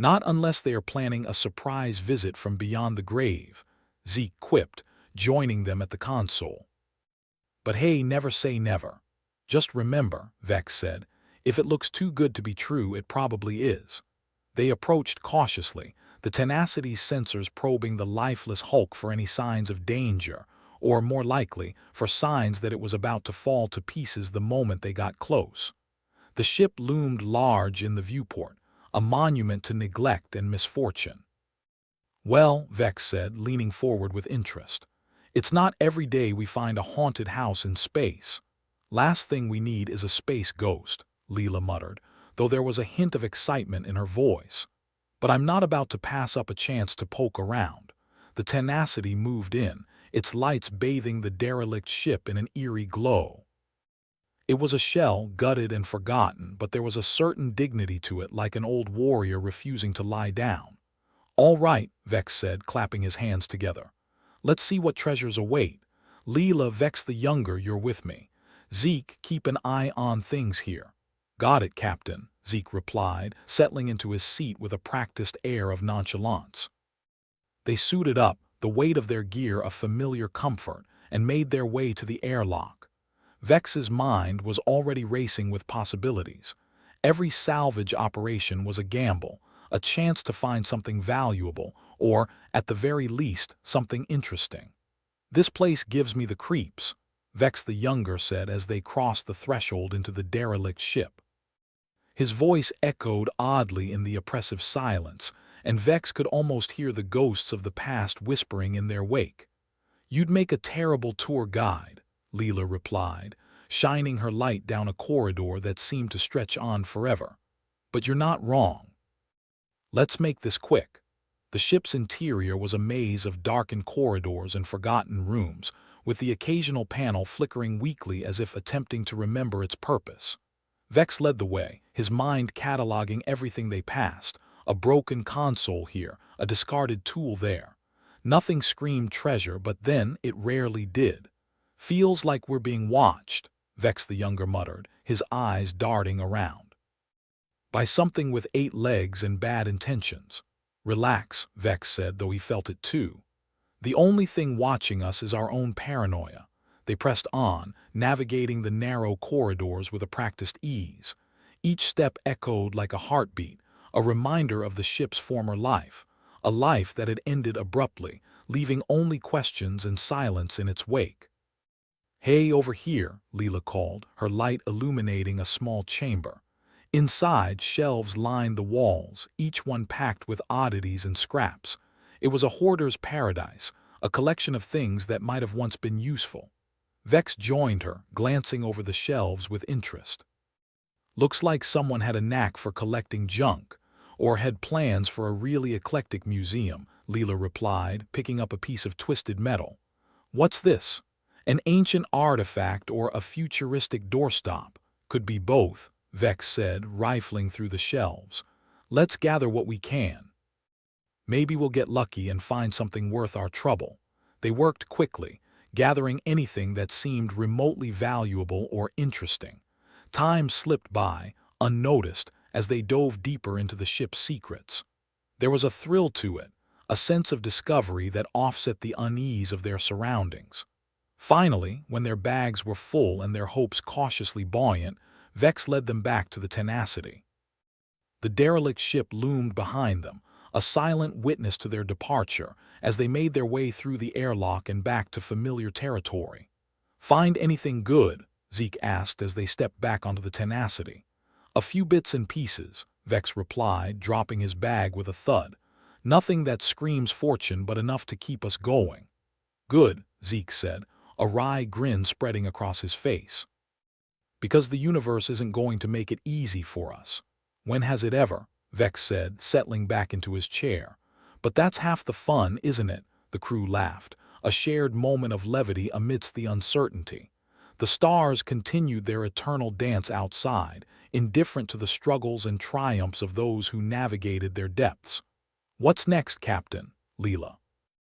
Not unless they are planning a surprise visit from beyond the grave, Zeke quipped, joining them at the console. But hey, never say never. Just remember, Vex said, if it looks too good to be true, it probably is. They approached cautiously, the Tenacity's sensors probing the lifeless hulk for any signs of danger, or more likely, for signs that it was about to fall to pieces the moment they got close. The ship loomed large in the viewport, a monument to neglect and misfortune. Well, Vex said, leaning forward with interest, it's not every day we find a haunted house in space. Last thing we need is a space ghost, Leela muttered, though there was a hint of excitement in her voice. But I'm not about to pass up a chance to poke around. The Tenacity moved in, its lights bathing the derelict ship in an eerie glow. It was a shell, gutted and forgotten, but there was a certain dignity to it, like an old warrior refusing to lie down. All right, Vex said, clapping his hands together. Let's see what treasures await. Leela, Vex the Younger, you're with me. Zeke, keep an eye on things here. Got it, Captain, Zeke replied, settling into his seat with a practiced air of nonchalance. They suited up, the weight of their gear a familiar comfort, and made their way to the airlock. Vex's mind was already racing with possibilities. Every salvage operation was a gamble, a chance to find something valuable, or, at the very least, something interesting. This place gives me the creeps, Vex the Younger said as they crossed the threshold into the derelict ship. His voice echoed oddly in the oppressive silence, and Vex could almost hear the ghosts of the past whispering in their wake. You'd make a terrible tour guide, Leela replied, shining her light down a corridor that seemed to stretch on forever. But you're not wrong. Let's make this quick. The ship's interior was a maze of darkened corridors and forgotten rooms, with the occasional panel flickering weakly as if attempting to remember its purpose. Vex led the way, his mind cataloging everything they passed, a broken console here, a discarded tool there. Nothing screamed treasure, but then it rarely did. Feels like we're being watched, Vex the Younger muttered, his eyes darting around. By something with 8 legs and bad intentions. Relax, Vex said, though he felt it too. The only thing watching us is our own paranoia. They pressed on, navigating the narrow corridors with a practiced ease. Each step echoed like a heartbeat, a reminder of the ship's former life, a life that had ended abruptly, leaving only questions and silence in its wake. Hey, over here, Leela called, her light illuminating a small chamber. Inside, shelves lined the walls, each one packed with oddities and scraps. It was a hoarder's paradise, a collection of things that might have once been useful. Vex joined her, glancing over the shelves with interest. Looks like someone had a knack for collecting junk, or had plans for a really eclectic museum, Leela replied, picking up a piece of twisted metal. What's this? An ancient artifact or a futuristic doorstop? Could be both, Vex said, rifling through the shelves. Let's gather what we can. Maybe we'll get lucky and find something worth our trouble. They worked quickly, gathering anything that seemed remotely valuable or interesting. Time slipped by, unnoticed, as they dove deeper into the ship's secrets. There was a thrill to it, a sense of discovery that offset the unease of their surroundings. Finally, when their bags were full and their hopes cautiously buoyant, Vex led them back to the Tenacity. The derelict ship loomed behind them, a silent witness to their departure as they made their way through the airlock and back to familiar territory. Find anything good? Zeke asked as they stepped back onto the Tenacity. A few bits and pieces, Vex replied, dropping his bag with a thud. Nothing that screams fortune, but enough to keep us going. Good, Zeke said, a wry grin spreading across his face. Because the universe isn't going to make it easy for us. When has it ever? Vex said, settling back into his chair. But that's half the fun, isn't it? The crew laughed, a shared moment of levity amidst the uncertainty. The stars continued their eternal dance outside, indifferent to the struggles and triumphs of those who navigated their depths. What's next, Captain? Leela